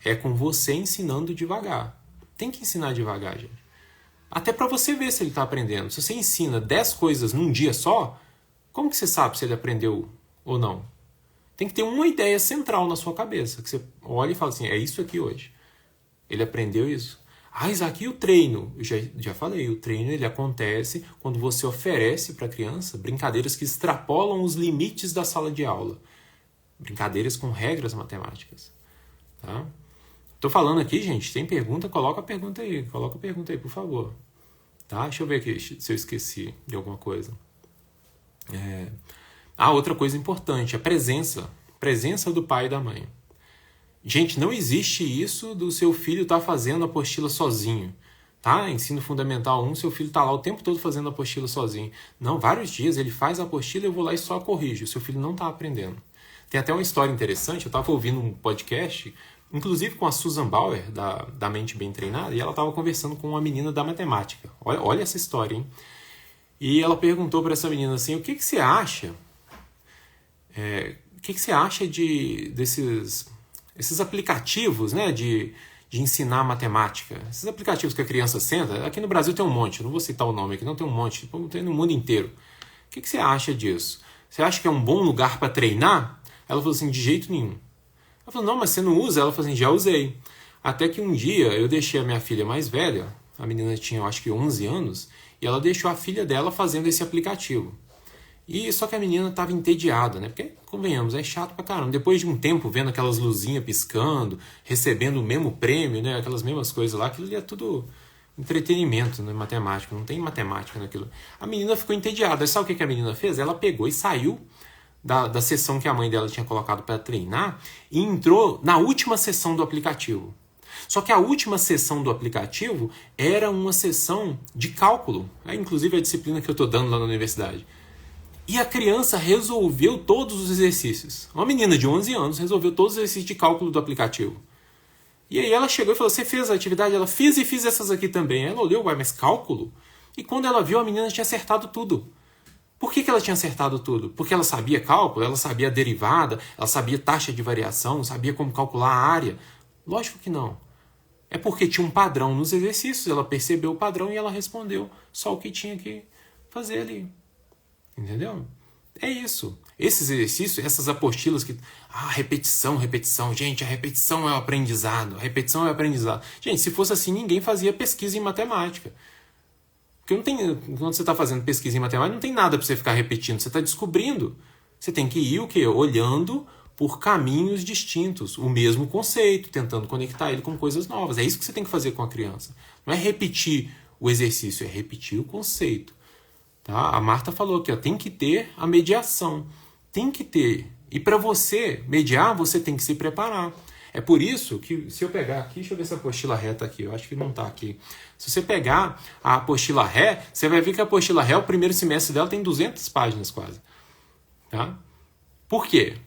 é com você ensinando devagar. Tem que ensinar devagar, gente. Até para você ver se ele está aprendendo. Se você ensina 10 coisas num dia só, como que você sabe se ele aprendeu ou não? Tem que ter uma ideia central na sua cabeça, que você olha e fala assim, é isso aqui hoje. Ele aprendeu isso? Isaac, e o treino? Eu já falei, o treino ele acontece quando você oferece para a criança brincadeiras que extrapolam os limites da sala de aula. Brincadeiras com regras matemáticas. Tá? Tô falando aqui, gente, tem pergunta? Coloca a pergunta aí, por favor. Tá? Deixa eu ver aqui se eu esqueci de alguma coisa. Outra coisa importante, a presença do pai e da mãe. Gente, não existe isso do seu filho estar fazendo a apostila sozinho. Tá? Ensino Fundamental 1, seu filho está lá o tempo todo fazendo a apostila sozinho. Não, vários dias ele faz a apostila e eu vou lá e só corrijo. O seu filho não está aprendendo. Tem até uma história interessante, eu estava ouvindo um podcast, inclusive com a Susan Bauer, da Mente Bem Treinada, e ela estava conversando com uma menina da matemática. Olha essa história, hein? E ela perguntou para essa menina assim, o que você acha? O que você acha desses aplicativos, né, de ensinar matemática? Esses aplicativos que a criança senta, aqui no Brasil tem um monte, eu não vou citar o nome aqui, não tem um monte, tem no mundo inteiro. O que você acha disso? Você acha que é um bom lugar para treinar? Ela falou assim, de jeito nenhum. Ela falou, não, mas você não usa? Ela falou assim, já usei. Até que um dia eu deixei a minha filha mais velha, a menina tinha, eu acho que 11 anos, e ela deixou a filha dela fazendo esse aplicativo. Só que a menina estava entediada, né? Porque, convenhamos, é chato pra caramba. Depois de um tempo vendo aquelas luzinhas piscando, recebendo o mesmo prêmio, né? Aquelas mesmas coisas lá, aquilo ali é tudo entretenimento, né? Matemática, não tem matemática naquilo. A menina ficou entediada. Sabe o que a menina fez? Ela pegou e saiu da sessão que a mãe dela tinha colocado para treinar e entrou na última sessão do aplicativo. Só que a última sessão do aplicativo era uma sessão de cálculo. Inclusive a disciplina que eu estou dando lá na universidade. E a criança resolveu todos os exercícios. Uma menina de 11 anos resolveu todos os exercícios de cálculo do aplicativo. E aí ela chegou e falou, você fez a atividade? Ela, fiz e fiz essas aqui também. Ela olhou, mas cálculo? E quando ela viu, a menina tinha acertado tudo. Por que ela tinha acertado tudo? Porque ela sabia cálculo, ela sabia a derivada, ela sabia taxa de variação, sabia como calcular a área. Lógico que não. É porque tinha um padrão nos exercícios, ela percebeu o padrão e ela respondeu só o que tinha que fazer ali. Entendeu? É isso. Esses exercícios, essas apostilas que... repetição. Gente, a repetição é o aprendizado. Gente, se fosse assim, ninguém fazia pesquisa em matemática. Porque não tem... Quando você está fazendo pesquisa em matemática, não tem nada para você ficar repetindo. Você está descobrindo. Você tem que ir o quê? Olhando por caminhos distintos, o mesmo conceito, tentando conectar ele com coisas novas. É isso que você tem que fazer com a criança. Não é repetir o exercício, é repetir o conceito. Tá? A Marta falou aqui, ó, tem que ter a mediação. Tem que ter. E para você mediar, você tem que se preparar. É por isso que, se eu pegar aqui, deixa eu ver se a apostila ré está aqui, eu acho que não está aqui. Se você pegar a apostila ré, você vai ver que a apostila ré, o primeiro semestre dela tem 200 páginas quase. Tá? Por quê?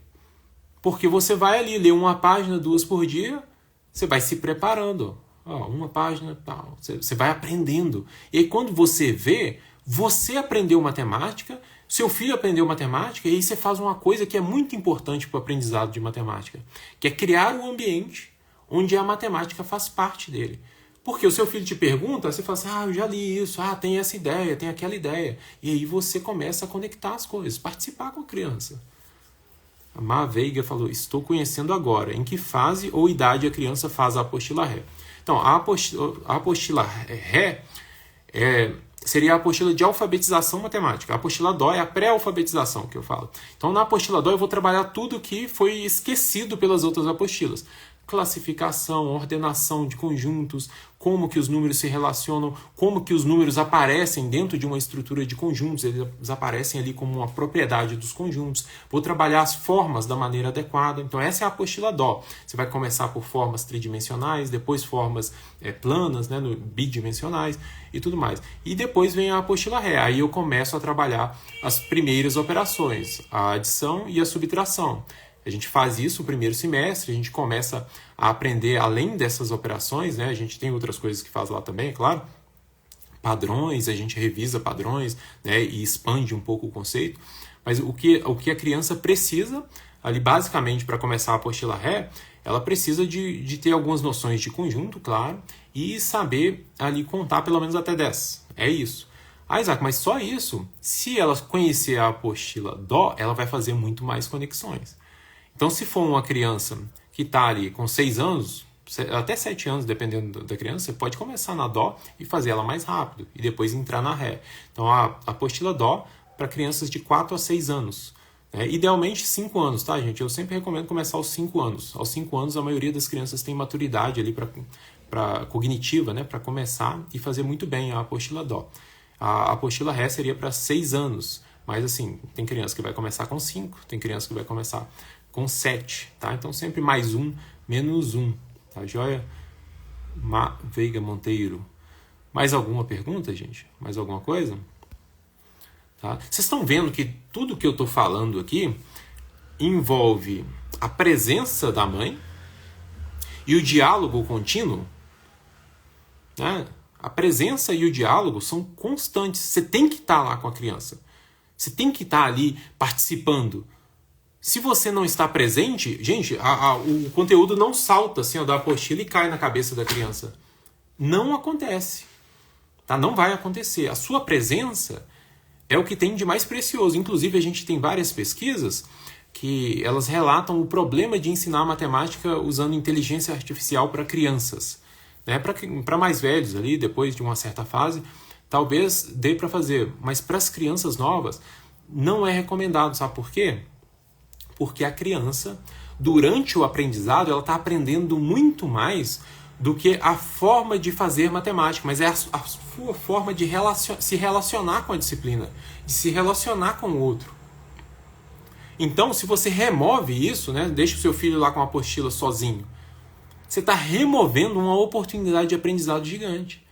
Porque você vai ali ler 1 página, 2 por dia, você vai se preparando. Ó, 1 página, tal. Você vai aprendendo. E aí quando você vê, você aprendeu matemática, seu filho aprendeu matemática, e aí você faz uma coisa que é muito importante para o aprendizado de matemática, que é criar um ambiente onde a matemática faz parte dele. Porque o seu filho te pergunta, você fala assim, eu já li isso, tem essa ideia, tem aquela ideia. E aí você começa a conectar as coisas, participar com a criança. A Má Veiga falou, estou conhecendo agora em que fase ou idade a criança faz a apostila ré. Então, a apostila ré seria a apostila de alfabetização matemática. A apostila dó é a pré-alfabetização que eu falo. Então, na apostila dó eu vou trabalhar tudo que foi esquecido pelas outras apostilas. Classificação, ordenação de conjuntos, como que os números se relacionam, como que os números aparecem dentro de uma estrutura de conjuntos, eles aparecem ali como uma propriedade dos conjuntos. Vou trabalhar as formas da maneira adequada. Então essa é a apostila dó. Você vai começar por formas tridimensionais, depois formas planas, né, bidimensionais e tudo mais. E depois vem a apostila ré. Aí eu começo a trabalhar as primeiras operações, a adição e a subtração. A gente faz isso no primeiro semestre, a gente começa a aprender além dessas operações, né? A gente tem outras coisas que faz lá também, é claro. Padrões, a gente revisa padrões, né? E expande um pouco o conceito. Mas o que a criança precisa, ali basicamente para começar a apostila ré, ela precisa de ter algumas noções de conjunto, claro, e saber ali contar pelo menos até 10. É isso. Isaac, mas só isso? Se ela conhecer a apostila dó, ela vai fazer muito mais conexões. Então, se for uma criança que está ali com 6 anos, até 7 anos, dependendo da criança, você pode começar na dó e fazer ela mais rápido, e depois entrar na ré. Então, a apostila dó para crianças de 4 a 6 anos. Né? Idealmente, 5 anos, tá, gente? Eu sempre recomendo começar aos 5 anos. Aos 5 anos, a maioria das crianças tem maturidade ali para cognitiva, né? Para começar e fazer muito bem a apostila dó. A apostila ré seria para 6 anos. Mas, assim, tem criança que vai começar com 5, tem criança que vai começar com 7, tá? Então sempre mais 1, menos 1, tá joia? Má Veiga Monteiro. Mais alguma pergunta, gente? Mais alguma coisa? Tá? Vocês estão vendo que tudo que eu estou falando aqui envolve a presença da mãe e o diálogo contínuo, né? A presença e o diálogo são constantes. Você tem que estar lá com a criança. Você tem que estar ali participando. Se você não está presente, gente, o conteúdo não salta assim, da apostila e cai na cabeça da criança. Não acontece. Tá? Não vai acontecer. A sua presença é o que tem de mais precioso. Inclusive, a gente tem várias pesquisas que elas relatam o problema de ensinar matemática usando inteligência artificial para crianças. Né? Para mais velhos, ali, depois de uma certa fase, talvez dê para fazer. Mas para as crianças novas, não é recomendado. Sabe por quê? Porque a criança, durante o aprendizado, ela está aprendendo muito mais do que a forma de fazer matemática, mas é a sua forma de se relacionar com a disciplina, de se relacionar com o outro. Então, se você remove isso, né, deixa o seu filho lá com a apostila sozinho, você está removendo uma oportunidade de aprendizado gigante.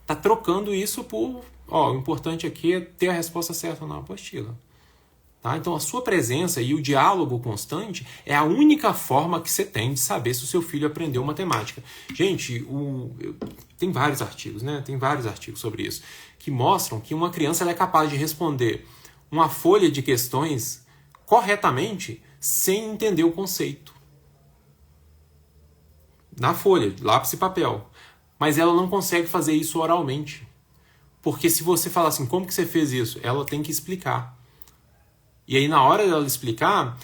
Está trocando isso por... o importante aqui é ter a resposta certa na apostila. Tá? Então, a sua presença e o diálogo constante é a única forma que você tem de saber se o seu filho aprendeu matemática. Gente, tem vários artigos, né? Tem vários artigos sobre isso, que mostram que uma criança ela é capaz de responder uma folha de questões corretamente sem entender o conceito. Na folha, lápis e papel. Mas ela não consegue fazer isso oralmente. Porque se você falar assim, como que você fez isso? Ela tem que explicar. E aí, na hora dela explicar,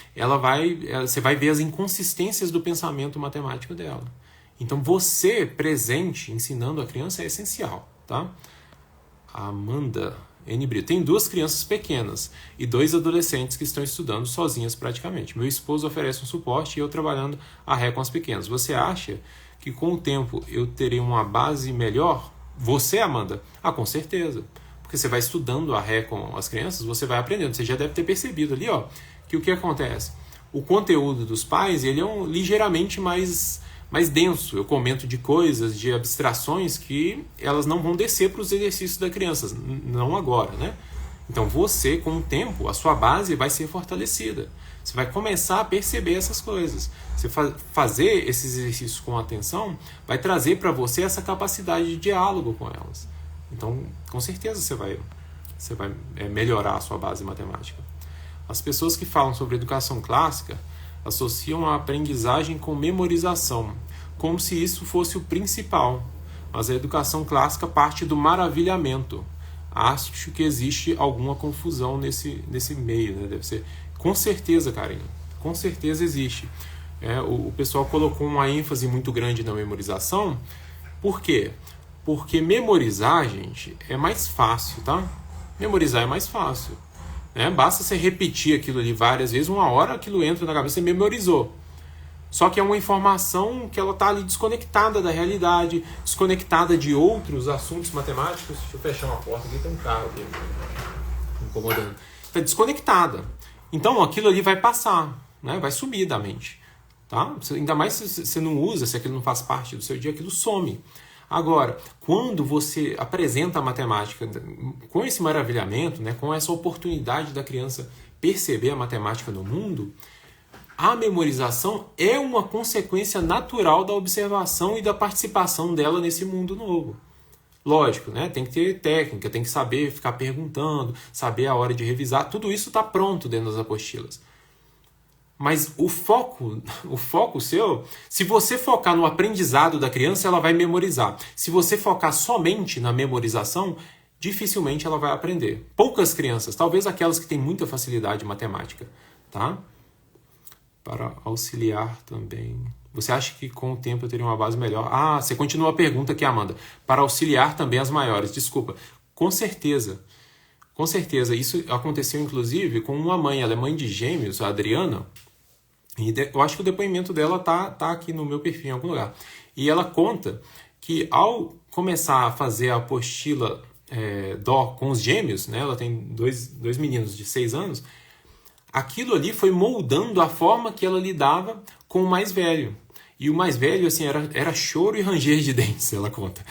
você vai ver as inconsistências do pensamento matemático dela. Então, você presente, ensinando a criança, é essencial. Tá? A Amanda Tem 2 crianças pequenas e 2 adolescentes que estão estudando sozinhas praticamente. Meu esposo oferece um suporte e eu trabalhando a ré com as pequenas. Você acha que com o tempo eu terei uma base melhor? Você, Amanda? Com certeza. Porque você vai estudando a ré com as crianças, você vai aprendendo. Você já deve ter percebido ali, que o que acontece? O conteúdo dos pais, ele é ligeiramente mais denso. Eu comento de coisas, de abstrações que elas não vão descer para os exercícios da criança, não agora, né? Então você, com o tempo, a sua base vai ser fortalecida. Você vai começar a perceber essas coisas. Você fazer esses exercícios com atenção vai trazer para você essa capacidade de diálogo com elas. Então, com certeza você vai melhorar a sua base matemática. As pessoas que falam sobre educação clássica associam a aprendizagem com memorização, como se isso fosse o principal. Mas a educação clássica parte do maravilhamento. Acho que existe alguma confusão nesse meio, né? Deve ser. Com certeza, Karina. Com certeza existe. O pessoal colocou uma ênfase muito grande na memorização. Por quê? Porque memorizar, gente, é mais fácil, tá? Memorizar é mais fácil. Basta você repetir aquilo ali várias vezes, uma hora aquilo entra na cabeça, você memorizou. Só que é uma informação que ela está ali desconectada da realidade, desconectada de outros assuntos matemáticos. Deixa eu fechar uma porta aqui, tem um carro aqui me incomodando. Está desconectada. Então aquilo ali vai passar, vai sumir da mente. Tá? Ainda mais se você não usa, se aquilo não faz parte do seu dia, aquilo some. Agora, quando você apresenta a matemática com esse maravilhamento, com essa oportunidade da criança perceber a matemática no mundo, a memorização é uma consequência natural da observação e da participação dela nesse mundo novo. Lógico, tem que ter técnica, tem que saber ficar perguntando, saber a hora de revisar, tudo isso está pronto dentro das apostilas. Mas o foco seu, se você focar no aprendizado da criança, ela vai memorizar. Se você focar somente na memorização, dificilmente ela vai aprender. Poucas crianças, talvez aquelas que têm muita facilidade em matemática, tá? Para auxiliar também. Você acha que com o tempo eu teria uma base melhor? Você continua a pergunta aqui, Amanda. Para auxiliar também as maiores. Desculpa. Com certeza. Com certeza. Isso aconteceu, inclusive, com uma mãe. Ela é mãe de gêmeos, a Adriana. E eu acho que o depoimento dela tá aqui no meu perfil, em algum lugar. E ela conta que ao começar a fazer a apostila Dó com os gêmeos, ela tem dois meninos de 6 anos, aquilo ali foi moldando a forma que ela lidava com o mais velho. E o mais velho, assim, era choro e ranger de dentes, ela conta,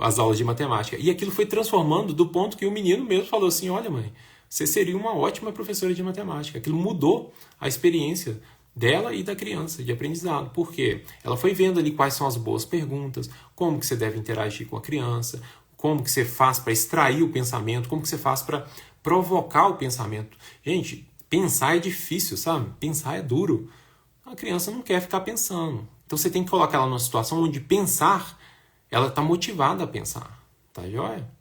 as aulas de matemática. E aquilo foi transformando do ponto que o menino mesmo falou assim, olha mãe, você seria uma ótima professora de matemática. Aquilo mudou a experiência dela e da criança, de aprendizado. Por quê? Ela foi vendo ali quais são as boas perguntas, como que você deve interagir com a criança, como que você faz para extrair o pensamento, como que você faz para provocar o pensamento. Gente, pensar é difícil, sabe? Pensar é duro. A criança não quer ficar pensando. Então você tem que colocar ela numa situação onde pensar, ela está motivada a pensar. Tá joia?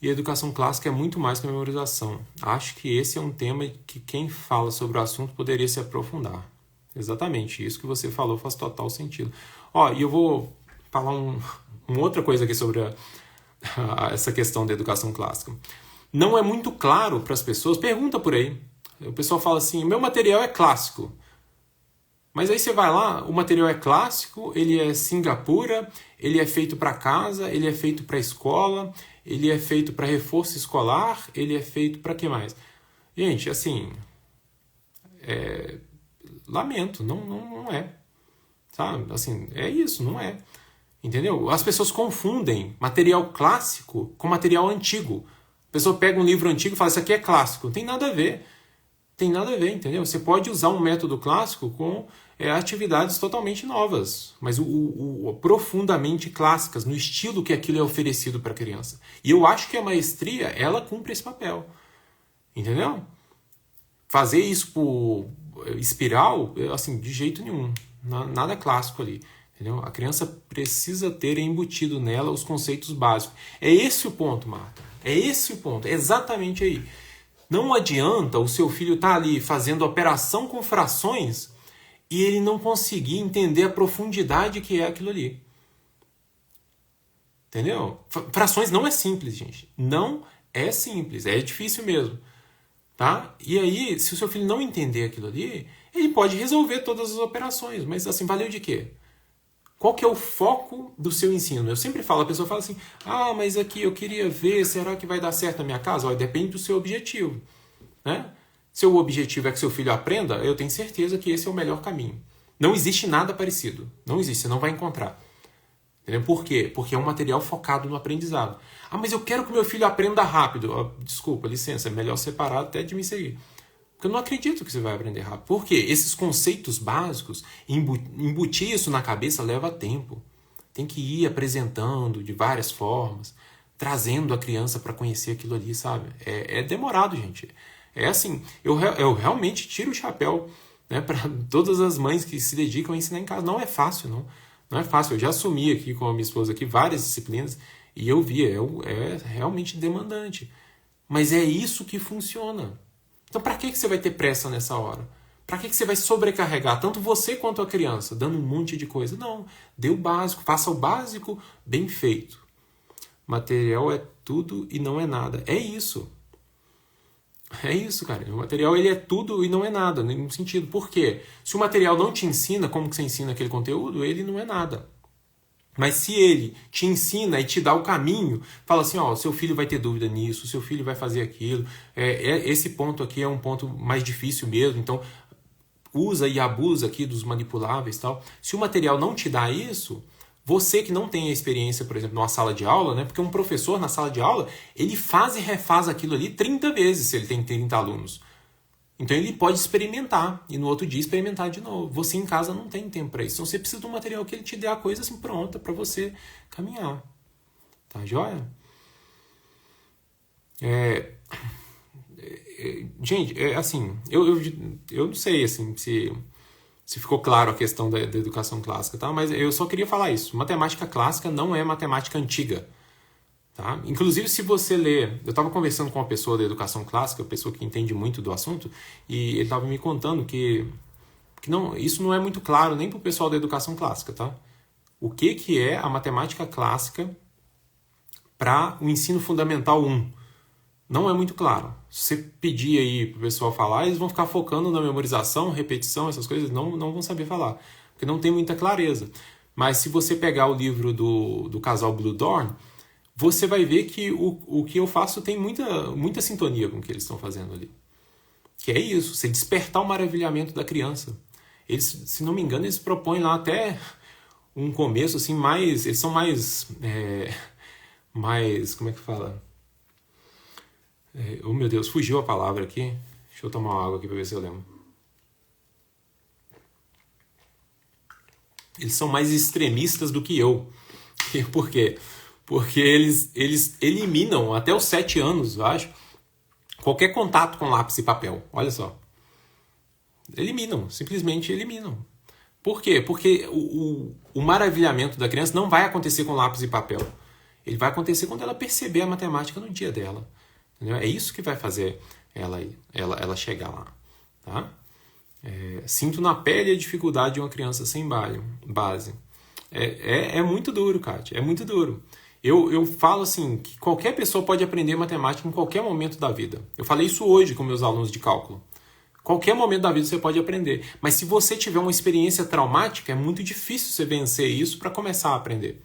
E a educação clássica é muito mais que a memorização. Acho que esse é um tema que quem fala sobre o assunto poderia se aprofundar. Exatamente, isso que você falou faz total sentido. E eu vou falar uma outra coisa aqui sobre essa questão da educação clássica. Não é muito claro para as pessoas, pergunta por aí. O pessoal fala assim, meu material é clássico. Mas aí você vai lá, o material é clássico, ele é Singapura, ele é feito para casa, ele é feito para escola, ele é feito para reforço escolar, ele é feito para que mais? Gente, assim, lamento, não é. Sabe? Assim, é isso, não é. Entendeu? As pessoas confundem material clássico com material antigo. A pessoa pega um livro antigo e fala, isso aqui é clássico. Não tem nada a ver. Tem nada a ver, entendeu? Você pode usar um método clássico com atividades totalmente novas, mas profundamente clássicas, no estilo que aquilo é oferecido para a criança. E eu acho que a maestria, ela cumpre esse papel. Entendeu? Fazer isso por espiral, assim, de jeito nenhum. Nada clássico ali. Entendeu? A criança precisa ter embutido nela os conceitos básicos. É esse o ponto, Marta. É esse o ponto. É exatamente aí. Não adianta o seu filho estar ali fazendo operação com frações e ele não conseguir entender a profundidade que é aquilo ali. Entendeu? Frações não é simples, gente. Não É simples, é difícil mesmo. Tá? E aí, se o seu filho não entender aquilo ali, ele pode resolver todas as operações, mas assim, valeu de quê? Qual que é o foco do seu ensino? Eu sempre falo, a pessoa fala assim, mas aqui eu queria ver, será que vai dar certo na minha casa? Olha, depende do seu objetivo. Né? Se o objetivo é que seu filho aprenda, eu tenho certeza que esse é o melhor caminho. Não existe nada parecido. Não existe, você não vai encontrar. Entendeu? Por quê? Porque é um material focado no aprendizado. Mas eu quero que meu filho aprenda rápido. Desculpa, licença, é melhor separar até de me seguir. Porque eu não acredito que você vai aprender rápido. Por quê? Esses conceitos básicos, embutir isso na cabeça leva tempo. Tem que ir apresentando de várias formas, trazendo a criança para conhecer aquilo ali, sabe? É demorado, gente. É assim, eu realmente tiro o chapéu, né, para todas as mães que se dedicam a ensinar em casa. Não é fácil, não. Não é fácil. Eu já assumi aqui com a minha esposa aqui várias disciplinas e eu via, é realmente demandante. Mas é isso que funciona. Então, para que você vai ter pressa nessa hora? Para que você vai sobrecarregar tanto você quanto a criança, dando um monte de coisa? Não, dê o básico, faça o básico bem feito. Material é tudo e não é nada. É isso. É isso, cara. O material ele é tudo e não é nada, em nenhum sentido. Por quê? Se o material não te ensina como que você ensina aquele conteúdo, ele não é nada. Mas se ele te ensina e te dá o caminho, fala assim, seu filho vai ter dúvida nisso, seu filho vai fazer aquilo, esse ponto aqui é um ponto mais difícil mesmo, então usa e abusa aqui dos manipuláveis e tal. Se o material não te dá isso, você que não tem a experiência, por exemplo, numa sala de aula, né? Porque um professor na sala de aula, ele faz e refaz aquilo ali 30 vezes se ele tem 30 alunos. Então ele pode experimentar e no outro dia experimentar de novo. Você em casa não tem tempo para isso. Então você precisa de um material que ele te dê a coisa assim pronta para você caminhar. Tá joia? Gente, assim, eu não sei assim, se ficou claro a questão da educação clássica, tá? Mas eu só queria falar isso. Matemática clássica não é matemática antiga. Tá? Inclusive, se você ler... Eu estava conversando com uma pessoa da educação clássica, uma pessoa que entende muito do assunto, e ele estava me contando que não, isso não é muito claro nem para o pessoal da educação clássica. Tá? O que é a matemática clássica para o ensino fundamental 1? Não é muito claro. Se você pedir aí para o pessoal falar, eles vão ficar focando na memorização, repetição, essas coisas, não vão saber falar, porque não tem muita clareza. Mas se você pegar o livro do casal Blue Dorn, você vai ver que o que eu faço tem muita sintonia com o que eles estão fazendo ali. Que é isso, você despertar o maravilhamento da criança. Eles, se não me engano, eles propõem lá até um começo assim mais... Eles são mais... como é que fala? Oh meu Deus, fugiu a palavra aqui. Deixa eu tomar uma água aqui para ver se eu lembro. Eles são mais extremistas do que eu. Por quê? Porque eles eliminam, até os 7 anos, eu acho, qualquer contato com lápis e papel. Olha só. Eliminam, simplesmente eliminam. Por quê? Porque o maravilhamento da criança não vai acontecer com lápis e papel. Ele vai acontecer quando ela perceber a matemática no dia dela. Entendeu? É isso que vai fazer ela chegar lá. Tá? Sinto na pele a dificuldade de uma criança sem base. É muito duro, Kátia. É muito duro. Eu falo assim, que qualquer pessoa pode aprender matemática em qualquer momento da vida. Eu falei isso hoje com meus alunos de cálculo. Qualquer momento da vida você pode aprender. Mas se você tiver uma experiência traumática, é muito difícil você vencer isso para começar a aprender.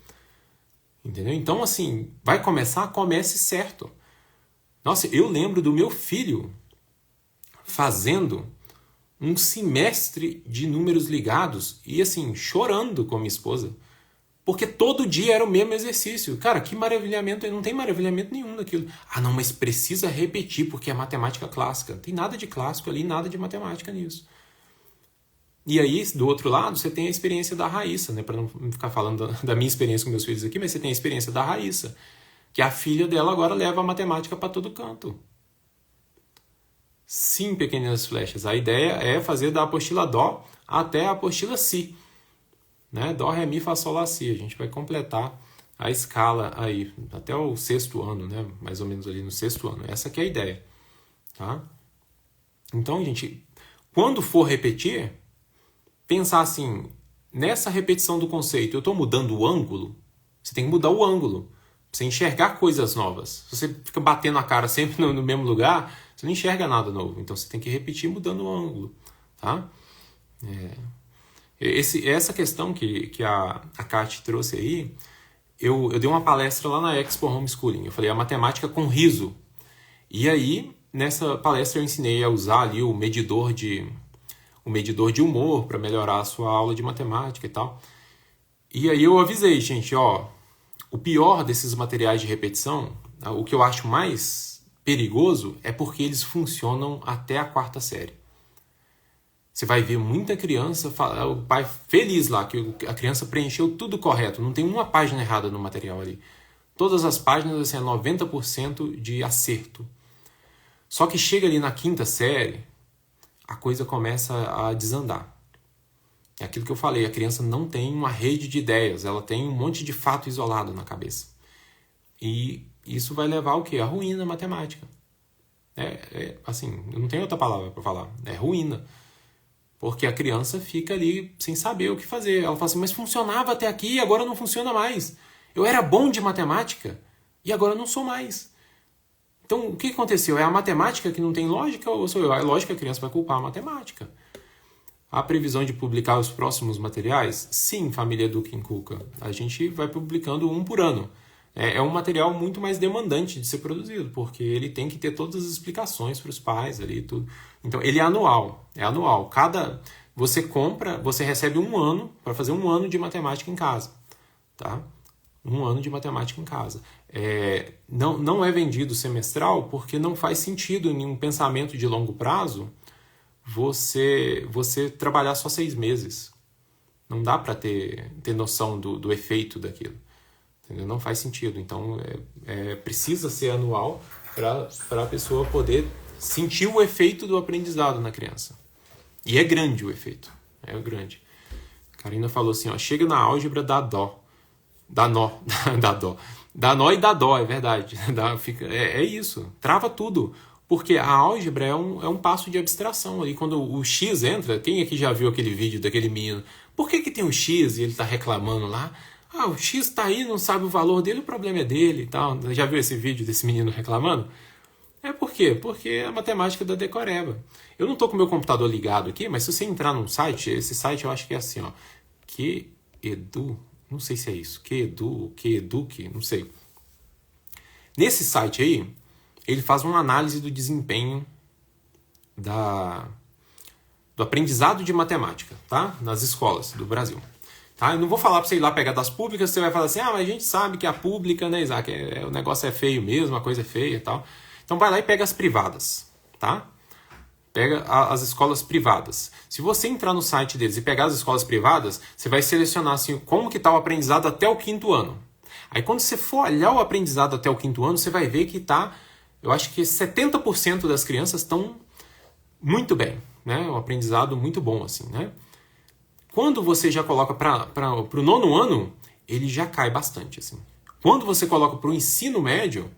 Entendeu? Então, assim, vai começar, comece certo. Nossa, eu lembro do meu filho fazendo um semestre de números ligados e, assim, chorando com a minha esposa. Porque todo dia era o mesmo exercício. Cara, que maravilhamento, não tem maravilhamento nenhum naquilo. Não, mas precisa repetir porque é matemática clássica. Não tem nada de clássico ali, nada de matemática nisso. E aí, do outro lado, você tem a experiência da Raíssa, né? Para não ficar falando da minha experiência com meus filhos aqui, mas você tem a experiência da Raíssa, que a filha dela agora leva a matemática para todo canto. Sim, pequenas flechas. A ideia é fazer da apostila Dó até a apostila Si. Né? Dó, Ré, Mi, Fá, Sol, Lá, Si. A gente vai completar a escala aí, até o 6º ano, né? Mais ou menos ali no 6º ano. Essa que é a ideia. Tá? Então, gente, quando for repetir, pensar assim, nessa repetição do conceito, eu estou mudando o ângulo? Você tem que mudar o ângulo. Você enxergar coisas novas. Se você fica batendo a cara sempre no mesmo lugar, você não enxerga nada novo. Então você tem que repetir mudando o ângulo. Tá? Essa questão que a Kátia trouxe aí, eu dei uma palestra lá na Expo Homeschooling. Eu falei a matemática com riso. E aí, nessa palestra eu ensinei a usar ali o medidor de humor para melhorar a sua aula de matemática e tal. E aí eu avisei, gente, o pior desses materiais de repetição, o que eu acho mais perigoso é porque eles funcionam até a 4ª série. Você vai ver muita criança, o pai feliz lá, que a criança preencheu tudo correto, não tem uma página errada no material ali. Todas as páginas, assim, é 90% de acerto. Só que chega ali na 5ª série, a coisa começa a desandar. É aquilo que eu falei, a criança não tem uma rede de ideias, ela tem um monte de fato isolado na cabeça. E isso vai levar ao quê? A ruína matemática. Assim, eu não tenho outra palavra para falar. É ruína. Porque a criança fica ali sem saber o que fazer. Ela fala assim, mas funcionava até aqui e agora não funciona mais. Eu era bom de matemática e agora não sou mais. Então, o que aconteceu? É a matemática que não tem lógica ou sou eu? É lógico que a criança vai culpar a matemática. A previsão de publicar os próximos materiais? Sim, família Educa Inculca. A gente vai publicando um por ano. É um material muito mais demandante de ser produzido, porque ele tem que ter todas as explicações para os pais ali e tudo. Então, ele é anual. Você compra, você recebe um ano para fazer um ano de matemática em casa. Tá? Um ano de matemática em casa. Não é vendido semestral porque não faz sentido em um pensamento de longo prazo você trabalhar só 6 meses. Não dá para ter noção do efeito daquilo. Entendeu? Não faz sentido. Então, precisa ser anual para a pessoa poder sentir o efeito do aprendizado na criança. E é grande o efeito. É grande. A Karina falou assim, chega na álgebra dá dó. Dá nó. Dá dó. Dá nó e dá dó, é verdade. É isso. Trava tudo. Porque a álgebra é um passo de abstração ali. Quando o X entra, quem aqui já viu aquele vídeo daquele menino? Por que tem um X e ele está reclamando lá? O X está aí, não sabe o valor dele, o problema é dele e tal. Já viu esse vídeo desse menino reclamando? Por quê? Porque é a matemática da decoreba. Eu não estou com o meu computador ligado aqui, mas se você entrar num site, esse site eu acho que é assim, QEdu, não sei se é isso, QEduque, não sei. Nesse site aí, ele faz uma análise do desempenho do aprendizado de matemática, tá? Nas escolas do Brasil. Tá? Eu não vou falar para você ir lá pegar das públicas, você vai falar assim, mas a gente sabe que a pública, né, Isaac, o negócio é feio mesmo, a coisa é feia e tal. Então vai lá e pega as privadas, tá? Pega as escolas privadas. Se você entrar no site deles e pegar as escolas privadas, você vai selecionar assim, como que está o aprendizado até o 5º ano. Aí quando você for olhar o aprendizado até o 5º ano, você vai ver que eu acho que 70% das crianças estão muito bem, né? Um aprendizado muito bom, assim, né? Quando você já coloca para o 9º ano, ele já cai bastante, assim. Quando você coloca para o ensino médio,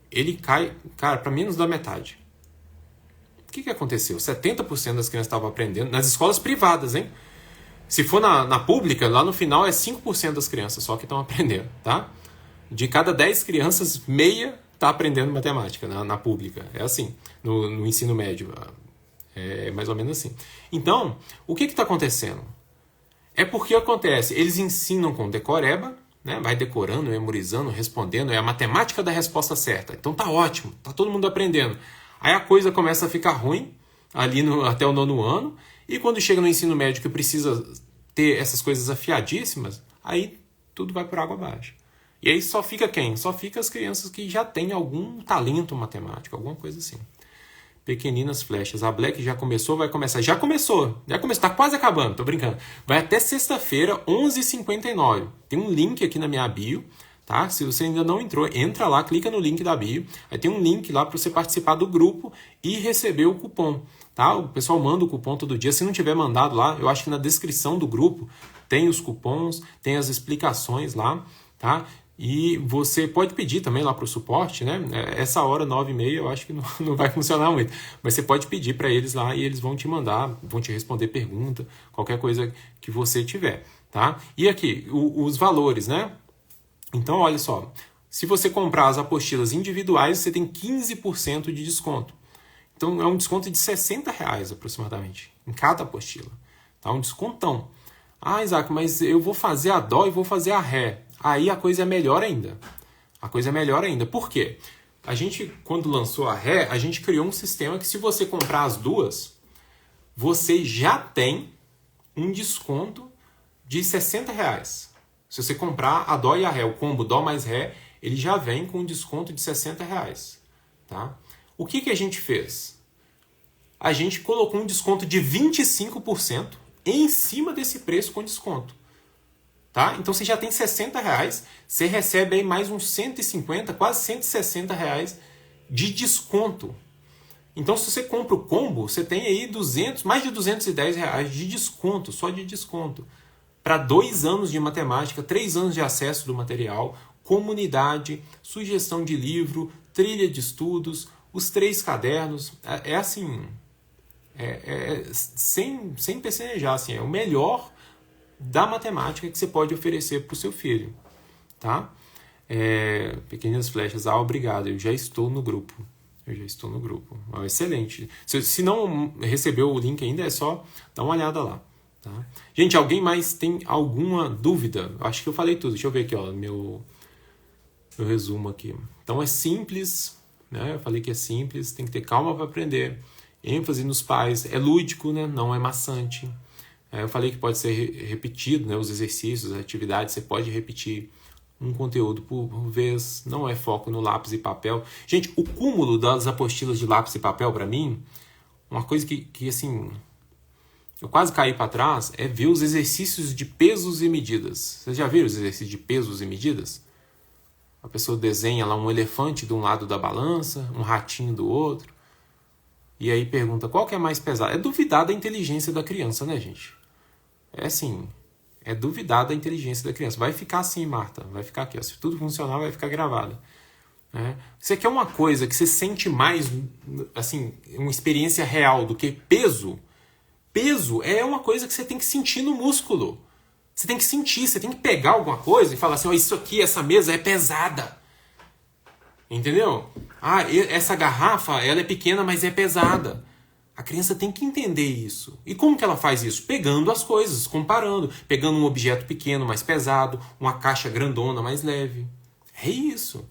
ele cai, cara, para menos da metade. O que aconteceu? 70% das crianças estavam aprendendo nas escolas privadas, hein? Se for na pública, lá no final é 5% das crianças só que estão aprendendo, tá? De cada 10 crianças, meia está aprendendo matemática na pública. É assim, no ensino médio. É mais ou menos assim. Então, o que está acontecendo? É porque acontece, eles ensinam com decoreba, né? Vai decorando, memorizando, respondendo, é a matemática da resposta certa. Então tá ótimo, tá todo mundo aprendendo. Aí a coisa começa a ficar ruim, ali até o 9º ano, e quando chega no ensino médio que precisa ter essas coisas afiadíssimas, aí tudo vai por água abaixo. E aí só fica quem? Só fica as crianças que já têm algum talento matemático, alguma coisa assim. Pequeninas flechas. A Black já começou, vai começar. Já começou, tá quase acabando, tô brincando. Vai até sexta-feira, 11h59. Tem um link aqui na minha bio, tá? Se você ainda não entrou, entra lá, clica no link da bio. Aí tem um link lá para você participar do grupo e receber o cupom, tá? O pessoal manda o cupom todo dia. Se não tiver mandado lá, eu acho que na descrição do grupo tem os cupons, tem as explicações lá, tá? E você pode pedir também lá para o suporte, né? Essa hora, 9h30, eu acho que não vai funcionar muito. Mas você pode pedir para eles lá e eles vão te mandar, vão te responder pergunta, qualquer coisa que você tiver, tá? E aqui, os valores, né? Então, olha só, Se você comprar as apostilas individuais, você tem 15% de desconto. Então, é um desconto de R$60 aproximadamente, em cada apostila. Tá? Um descontão. Ah, Isaac, mas eu vou fazer a dó e vou fazer a ré. Aí a coisa é melhor ainda. A coisa é melhor ainda. Por quê? A gente, quando lançou a ré, a gente criou um sistema que se você comprar as duas, você já tem um desconto de R$60. Se você comprar a dó e a ré, o combo dó mais ré, ele já vem com um desconto de R$60. Tá? O que a gente fez? A gente colocou um desconto de 25% em cima desse preço com desconto. Tá? Então você já tem R$60, você recebe aí mais uns 150, quase R$160 de desconto. Então se você compra o combo, você tem aí mais de R$210 de desconto, só de desconto. Para 2 anos de matemática, 3 anos de acesso do material, comunidade, sugestão de livro, trilha de estudos, os 3 cadernos. É assim, sem pecenejar, assim, é o melhor da matemática que você pode oferecer para o seu filho. Tá? Pequenas flechas, obrigado, eu já estou no grupo. Excelente. Se não recebeu o link ainda, é só dar uma olhada lá. Tá? Gente, alguém mais tem alguma dúvida? Acho que eu falei tudo. Deixa eu ver aqui, ó, meu resumo aqui. Então é simples, né? Eu falei que é simples, tem que ter calma para aprender. ênfase nos pais, é lúdico, né? Não é maçante. Eu falei que pode ser repetido, né? Os exercícios, as atividades, você pode repetir um conteúdo por vez, não é foco no lápis e papel. Gente, o cúmulo das apostilas de lápis e papel, para mim, uma coisa que assim, eu quase caí para trás, é ver os exercícios de pesos e medidas. Vocês já viram os exercícios de pesos e medidas? A pessoa desenha lá um elefante de um lado da balança, um ratinho do outro, e aí pergunta qual que é mais pesado. É duvidar da inteligência da criança, né, gente? É assim, é duvidar da inteligência da criança. Vai ficar assim, Marta, vai ficar aqui. Ó. Se tudo funcionar, vai ficar gravado. Né? Você quer uma coisa que você sente mais, assim, uma experiência real do que peso? Peso é uma coisa que você tem que sentir no músculo. Você tem que sentir, você tem que pegar alguma coisa e falar assim, oh, isso aqui, essa mesa é pesada. Entendeu? Ah, essa garrafa, ela é pequena, mas é pesada. A criança tem que entender isso. E como que ela faz isso? Pegando as coisas, comparando. Pegando um objeto pequeno, mais pesado, uma caixa grandona, mais leve. É isso.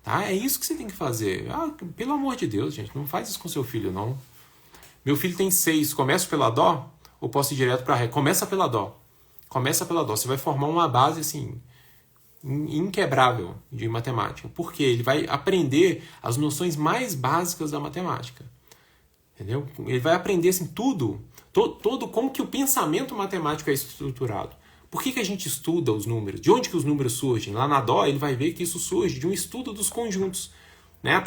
Tá? É isso que você tem que fazer. Ah, pelo amor de Deus, gente, não faz isso com seu filho, não. Meu filho tem 6, começo pela dó ou posso ir direto para ré? Começa pela dó. Começa pela dó. Você vai formar uma base, assim, inquebrável de matemática. Porque ele vai aprender as noções mais básicas da matemática. Entendeu? Ele vai aprender assim, tudo, todo como que o pensamento matemático é estruturado. Por que a gente estuda os números? De onde que os números surgem? Lá na dó ele vai ver que isso surge de um estudo dos conjuntos. Né?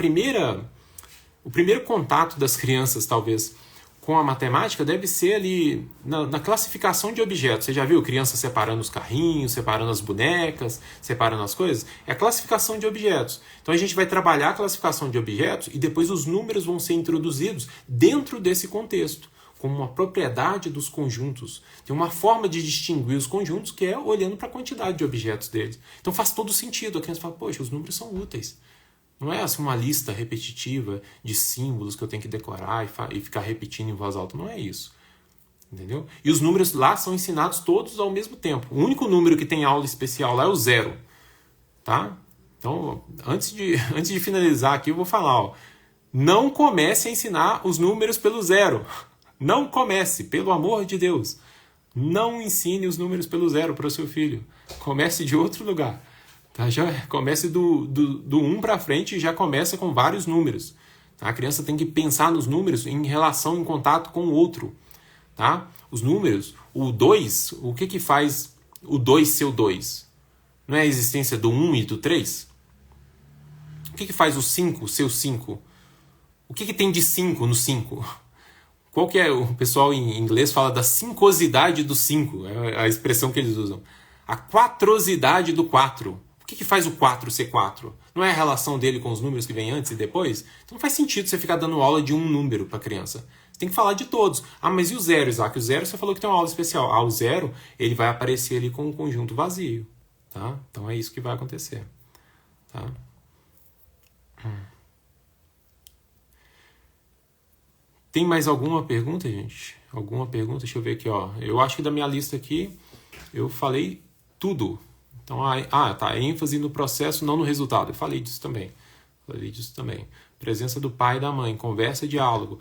O primeiro contato das crianças, talvez, com a matemática deve ser ali na classificação de objetos. Você já viu criança separando os carrinhos, separando as bonecas, separando as coisas? É a classificação de objetos. Então a gente vai trabalhar a classificação de objetos e depois os números vão ser introduzidos dentro desse contexto, como uma propriedade dos conjuntos. Tem uma forma de distinguir os conjuntos que é olhando para a quantidade de objetos deles. Então faz todo sentido. A criança fala, poxa, os números são úteis. Não é assim uma lista repetitiva de símbolos que eu tenho que decorar e ficar repetindo em voz alta. Não é isso. Entendeu? E os números lá são ensinados todos ao mesmo tempo. O único número que tem aula especial lá é o 0. Tá? Então, antes de finalizar aqui, eu vou falar. Ó, não comece a ensinar os números pelo 0. Não comece, pelo amor de Deus. Não ensine os números pelo 0 para o seu filho. Comece de outro lugar. Tá? Já comece do 1 para frente e já começa com vários números. Tá? A criança tem que pensar nos números em relação, em contato com o outro. Tá? Os números, o 2, o que faz o 2 ser o 2? Não é a existência do 1 e do 3? O que faz o 5 ser o 5? O que tem de 5 no 5? Qual que é? O pessoal em inglês fala da cincosidade do 5, é a expressão que eles usam. A quatrosidade do 4. O que faz o 4 ser 4? Não é a relação dele com os números que vem antes e depois? Então não faz sentido você ficar dando aula de um número para a criança. Você tem que falar de todos. Ah, mas e o 0, Isaac? O 0 você falou que tem uma aula especial. Ah, o 0 ele vai aparecer ali com um conjunto vazio. Tá? Então é isso que vai acontecer. Tá? Tem mais alguma pergunta, gente? Alguma pergunta? Deixa eu ver aqui, ó. Eu acho que da minha lista aqui, eu falei tudo. Então, tá. ênfase no processo, não no resultado. Eu falei disso também. Presença do pai e da mãe, conversa e diálogo.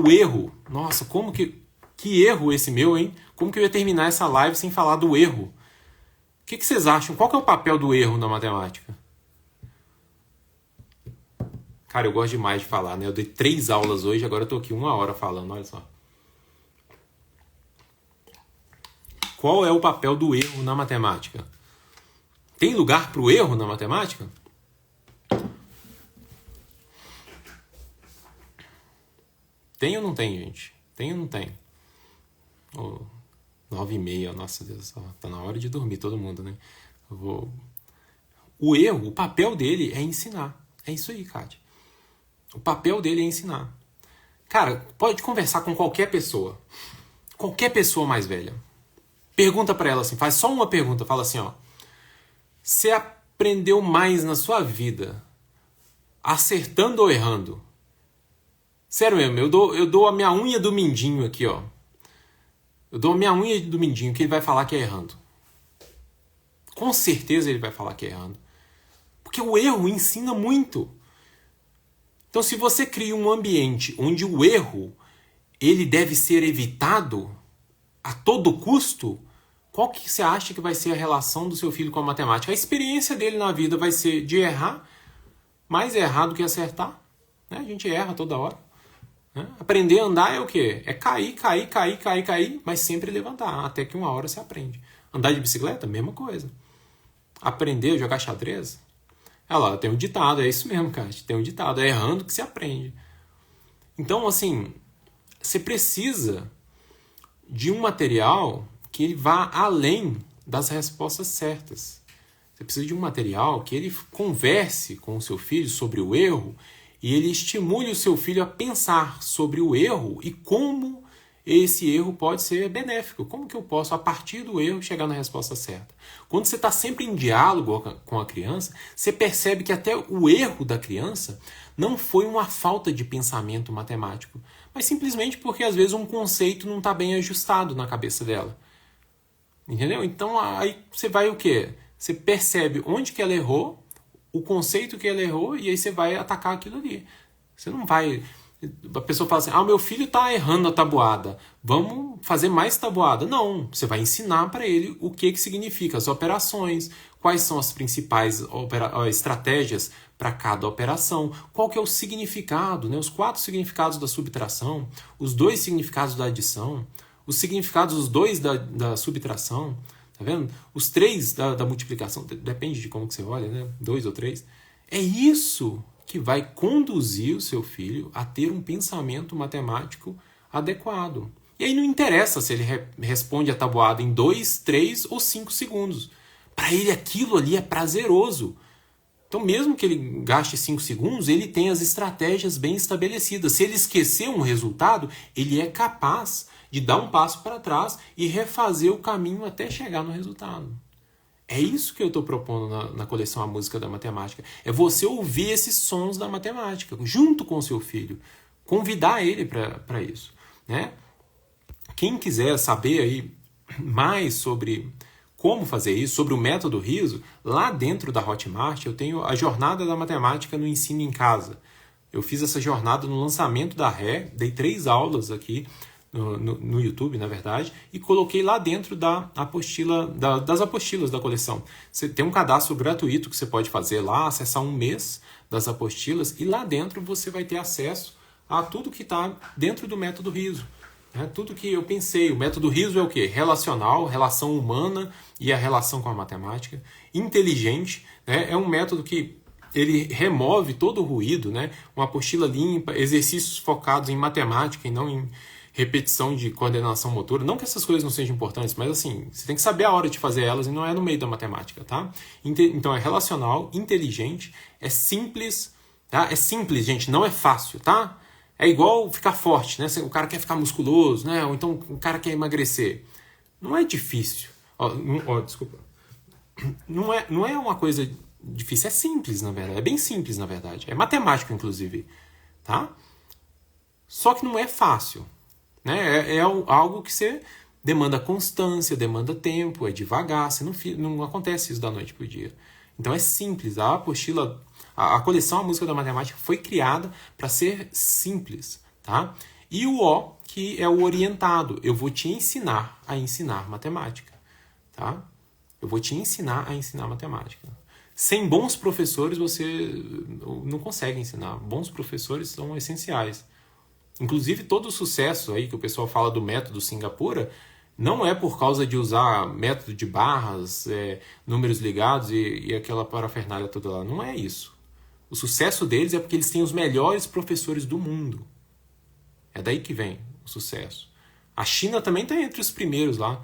O erro. Nossa, como que erro esse meu, hein? Como que eu ia terminar essa live sem falar do erro? O que vocês acham? Qual que é o papel do erro na matemática? Cara, eu gosto demais de falar, né? Eu dei 3 aulas hoje, agora eu tô aqui 1 hora falando, olha só. Qual é o papel do erro na matemática? Tem lugar para o erro na matemática? Tem ou não tem, gente? Tem ou não tem? 9h30, nossa Deus, tá na hora de dormir todo mundo, né? O erro, o papel dele é ensinar. É isso aí, Kátia. O papel dele é ensinar. Cara, pode conversar com qualquer pessoa. Qualquer pessoa mais velha. Pergunta pra ela assim, faz só uma pergunta, fala assim, ó. Você aprendeu mais na sua vida acertando ou errando? Sério mesmo, eu dou a minha unha do mindinho aqui, ó. Eu dou a minha unha do mindinho que ele vai falar que é errando. Com certeza ele vai falar que é errando. Porque o erro ensina muito. Então, se você cria um ambiente onde o erro ele deve ser evitado a todo custo, qual que você acha que vai ser a relação do seu filho com a matemática? A experiência dele na vida vai ser de errar, mais errar do que acertar. Né? A gente erra toda hora. Né? Aprender a andar é o quê? É cair, mas sempre levantar, até que uma hora você aprende. Andar de bicicleta, mesma coisa. Aprender a jogar xadrez, lá, tem um ditado, é isso mesmo, cara. Tem um ditado, é errando que se aprende. Então, assim, você precisa de um material que ele vá além das respostas certas. Você precisa de um material que ele converse com o seu filho sobre o erro e ele estimule o seu filho a pensar sobre o erro e como esse erro pode ser benéfico. Como que eu posso, a partir do erro, chegar na resposta certa? Quando você está sempre em diálogo com a criança, você percebe que até o erro da criança não foi uma falta de pensamento matemático, mas simplesmente porque, às vezes, um conceito não está bem ajustado na cabeça dela. Entendeu? Então, aí você vai o quê? Você percebe onde que ela errou, o conceito que ela errou, e aí você vai atacar aquilo ali. Você não vai... A pessoa fala assim, meu filho está errando a tabuada, vamos fazer mais tabuada. Não, você vai ensinar para ele o que significa as operações, quais são as principais estratégias para cada operação, qual que é o significado, né? Os 4 significados da subtração, os 2 significados da adição, os significados dos 2 da subtração, tá vendo? Os 3 da multiplicação, depende de como que você olha, né? 2 ou 3. É isso que vai conduzir o seu filho a ter um pensamento matemático adequado. E aí não interessa se ele responde a tabuada em 2, 3 ou 5 segundos. Para ele aquilo ali é prazeroso. Então mesmo que ele gaste 5 segundos, ele tem as estratégias bem estabelecidas. Se ele esquecer um resultado, ele é capaz de dar um passo para trás e refazer o caminho até chegar no resultado. É isso que eu estou propondo na coleção A Música da Matemática. É você ouvir esses sons da matemática, junto com o seu filho. Convidar ele para isso. Né? Quem quiser saber aí mais sobre como fazer isso, sobre o método riso, lá dentro da Hotmart eu tenho a Jornada da Matemática no Ensino em Casa. Eu fiz essa jornada no lançamento da Ré, dei 3 aulas aqui, no YouTube, na verdade, e coloquei lá dentro das apostilas da coleção. Você tem um cadastro gratuito que você pode fazer lá, acessar 1 mês das apostilas, e lá dentro você vai ter acesso a tudo que está dentro do método riso. Tudo que eu pensei. O método riso é o quê? Relacional, relação humana e a relação com a matemática. Inteligente, né? É um método que ele remove todo o ruído, né? Uma apostila limpa, exercícios focados em matemática e não em repetição de coordenação motora. Não que essas coisas não sejam importantes, mas assim, você tem que saber a hora de fazer elas e não é no meio da matemática, tá? Então é relacional, inteligente, é simples, tá? É simples, gente, não é fácil, tá? É igual ficar forte, né? O cara quer ficar musculoso, né? Ou então o cara quer emagrecer. Não é difícil. Desculpa. Não é uma coisa difícil, é simples, na verdade. É bem simples, na verdade. É matemático, inclusive. Tá? Só que não é fácil. Né? É algo que você demanda constância, demanda tempo, é devagar. Você não acontece isso da noite para o dia. Então é simples. A apostila, a coleção A Música da Matemática foi criada para ser simples. Tá? E o O, que é o orientado. Eu vou te ensinar a ensinar matemática. Tá? Eu vou te ensinar a ensinar matemática. Sem bons professores, você não consegue ensinar. Bons professores são essenciais. Inclusive, todo o sucesso aí que o pessoal fala do método Singapura não é por causa de usar método de barras, números ligados e aquela parafernália toda lá. Não é isso. O sucesso deles é porque eles têm os melhores professores do mundo. É daí que vem o sucesso. A China também está entre os primeiros lá.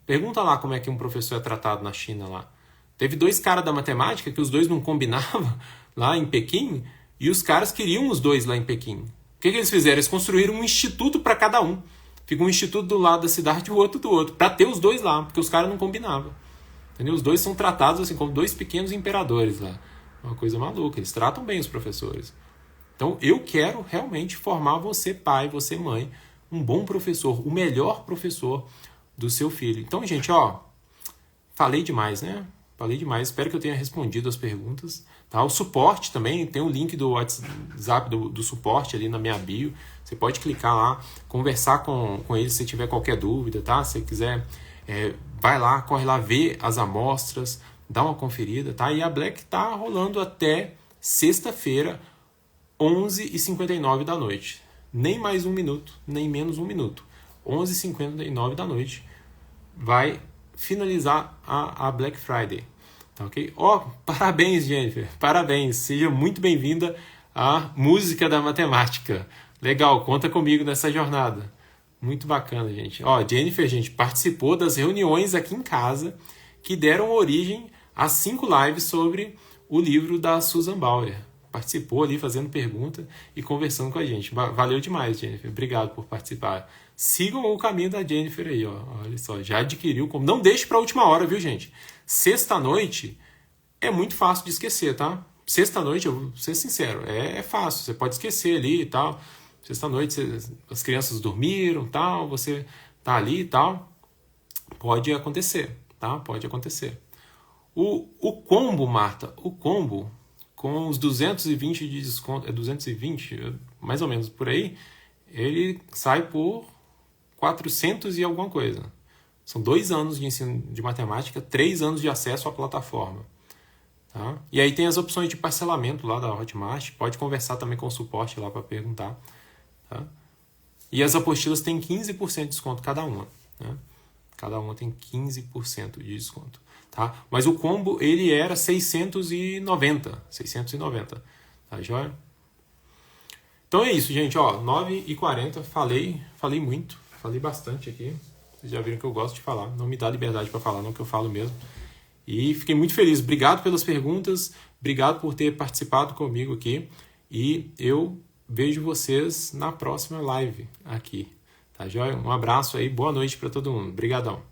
Pergunta lá como é que um professor é tratado na China lá. Teve 2 caras da matemática que os 2 não combinavam lá em Pequim e os caras queriam os 2 lá em Pequim. O que eles fizeram? Eles construíram um instituto para cada um. Fica um instituto do lado da cidade e o outro do outro, para ter os 2 lá, porque os caras não combinavam. Entendeu? Os 2 são tratados assim como 2 pequenos imperadores lá. Uma coisa maluca. Eles tratam bem os professores. Então eu quero realmente formar você, pai, você, mãe, um bom professor, o melhor professor do seu filho. Então, gente, falei demais, né? Falei demais. Espero que eu tenha respondido as perguntas. Tá? O suporte também, tem o link do WhatsApp do suporte ali na minha bio. Você pode clicar lá, conversar com eles se tiver qualquer dúvida, tá? Se quiser, vai lá, corre lá, vê as amostras, dá uma conferida, tá? E a Black tá rolando até sexta-feira, 11h59 da noite. Nem mais 1 minuto, nem menos 1 minuto. 11h59 da noite vai finalizar a Black Friday. Tá, ok? Parabéns, Jennifer. Parabéns. Seja muito bem-vinda à Música da Matemática. Legal, conta comigo nessa jornada. Muito bacana, gente. Jennifer, gente, participou das reuniões aqui em casa que deram origem a 5 lives sobre o livro da Susan Bauer. Participou ali fazendo pergunta e conversando com a gente. Valeu demais, Jennifer. Obrigado por participar. Sigam o caminho da Jennifer aí, olha só, já adquiriu. Não deixe para a última hora, viu, gente? Sexta-noite é muito fácil de esquecer, tá? Sexta-noite, eu vou ser sincero, é fácil, você pode esquecer ali e tal. Sexta-noite as crianças dormiram, tal, você tá ali e tal. Pode acontecer, tá? Pode acontecer. O combo, Marta, o combo com os 220 de desconto, 220, mais ou menos por aí, ele sai por 400 e alguma coisa. São 2 anos de ensino de matemática, 3 anos de acesso à plataforma. Tá? E aí tem as opções de parcelamento lá da Hotmart. Pode conversar também com o suporte lá para perguntar. Tá? E as apostilas têm 15% de desconto cada uma. Né? Cada uma tem 15% de desconto. Tá? Mas o combo ele era 690. Tá, joia? Então é isso, gente. 9h40. Falei muito. Falei bastante aqui. Vocês já viram que eu gosto de falar. Não me dá liberdade para falar, não, que eu falo mesmo. E fiquei muito feliz. Obrigado pelas perguntas. Obrigado por ter participado comigo aqui. E eu vejo vocês na próxima live aqui. Tá, joia? Um abraço aí. Boa noite para todo mundo. Obrigadão.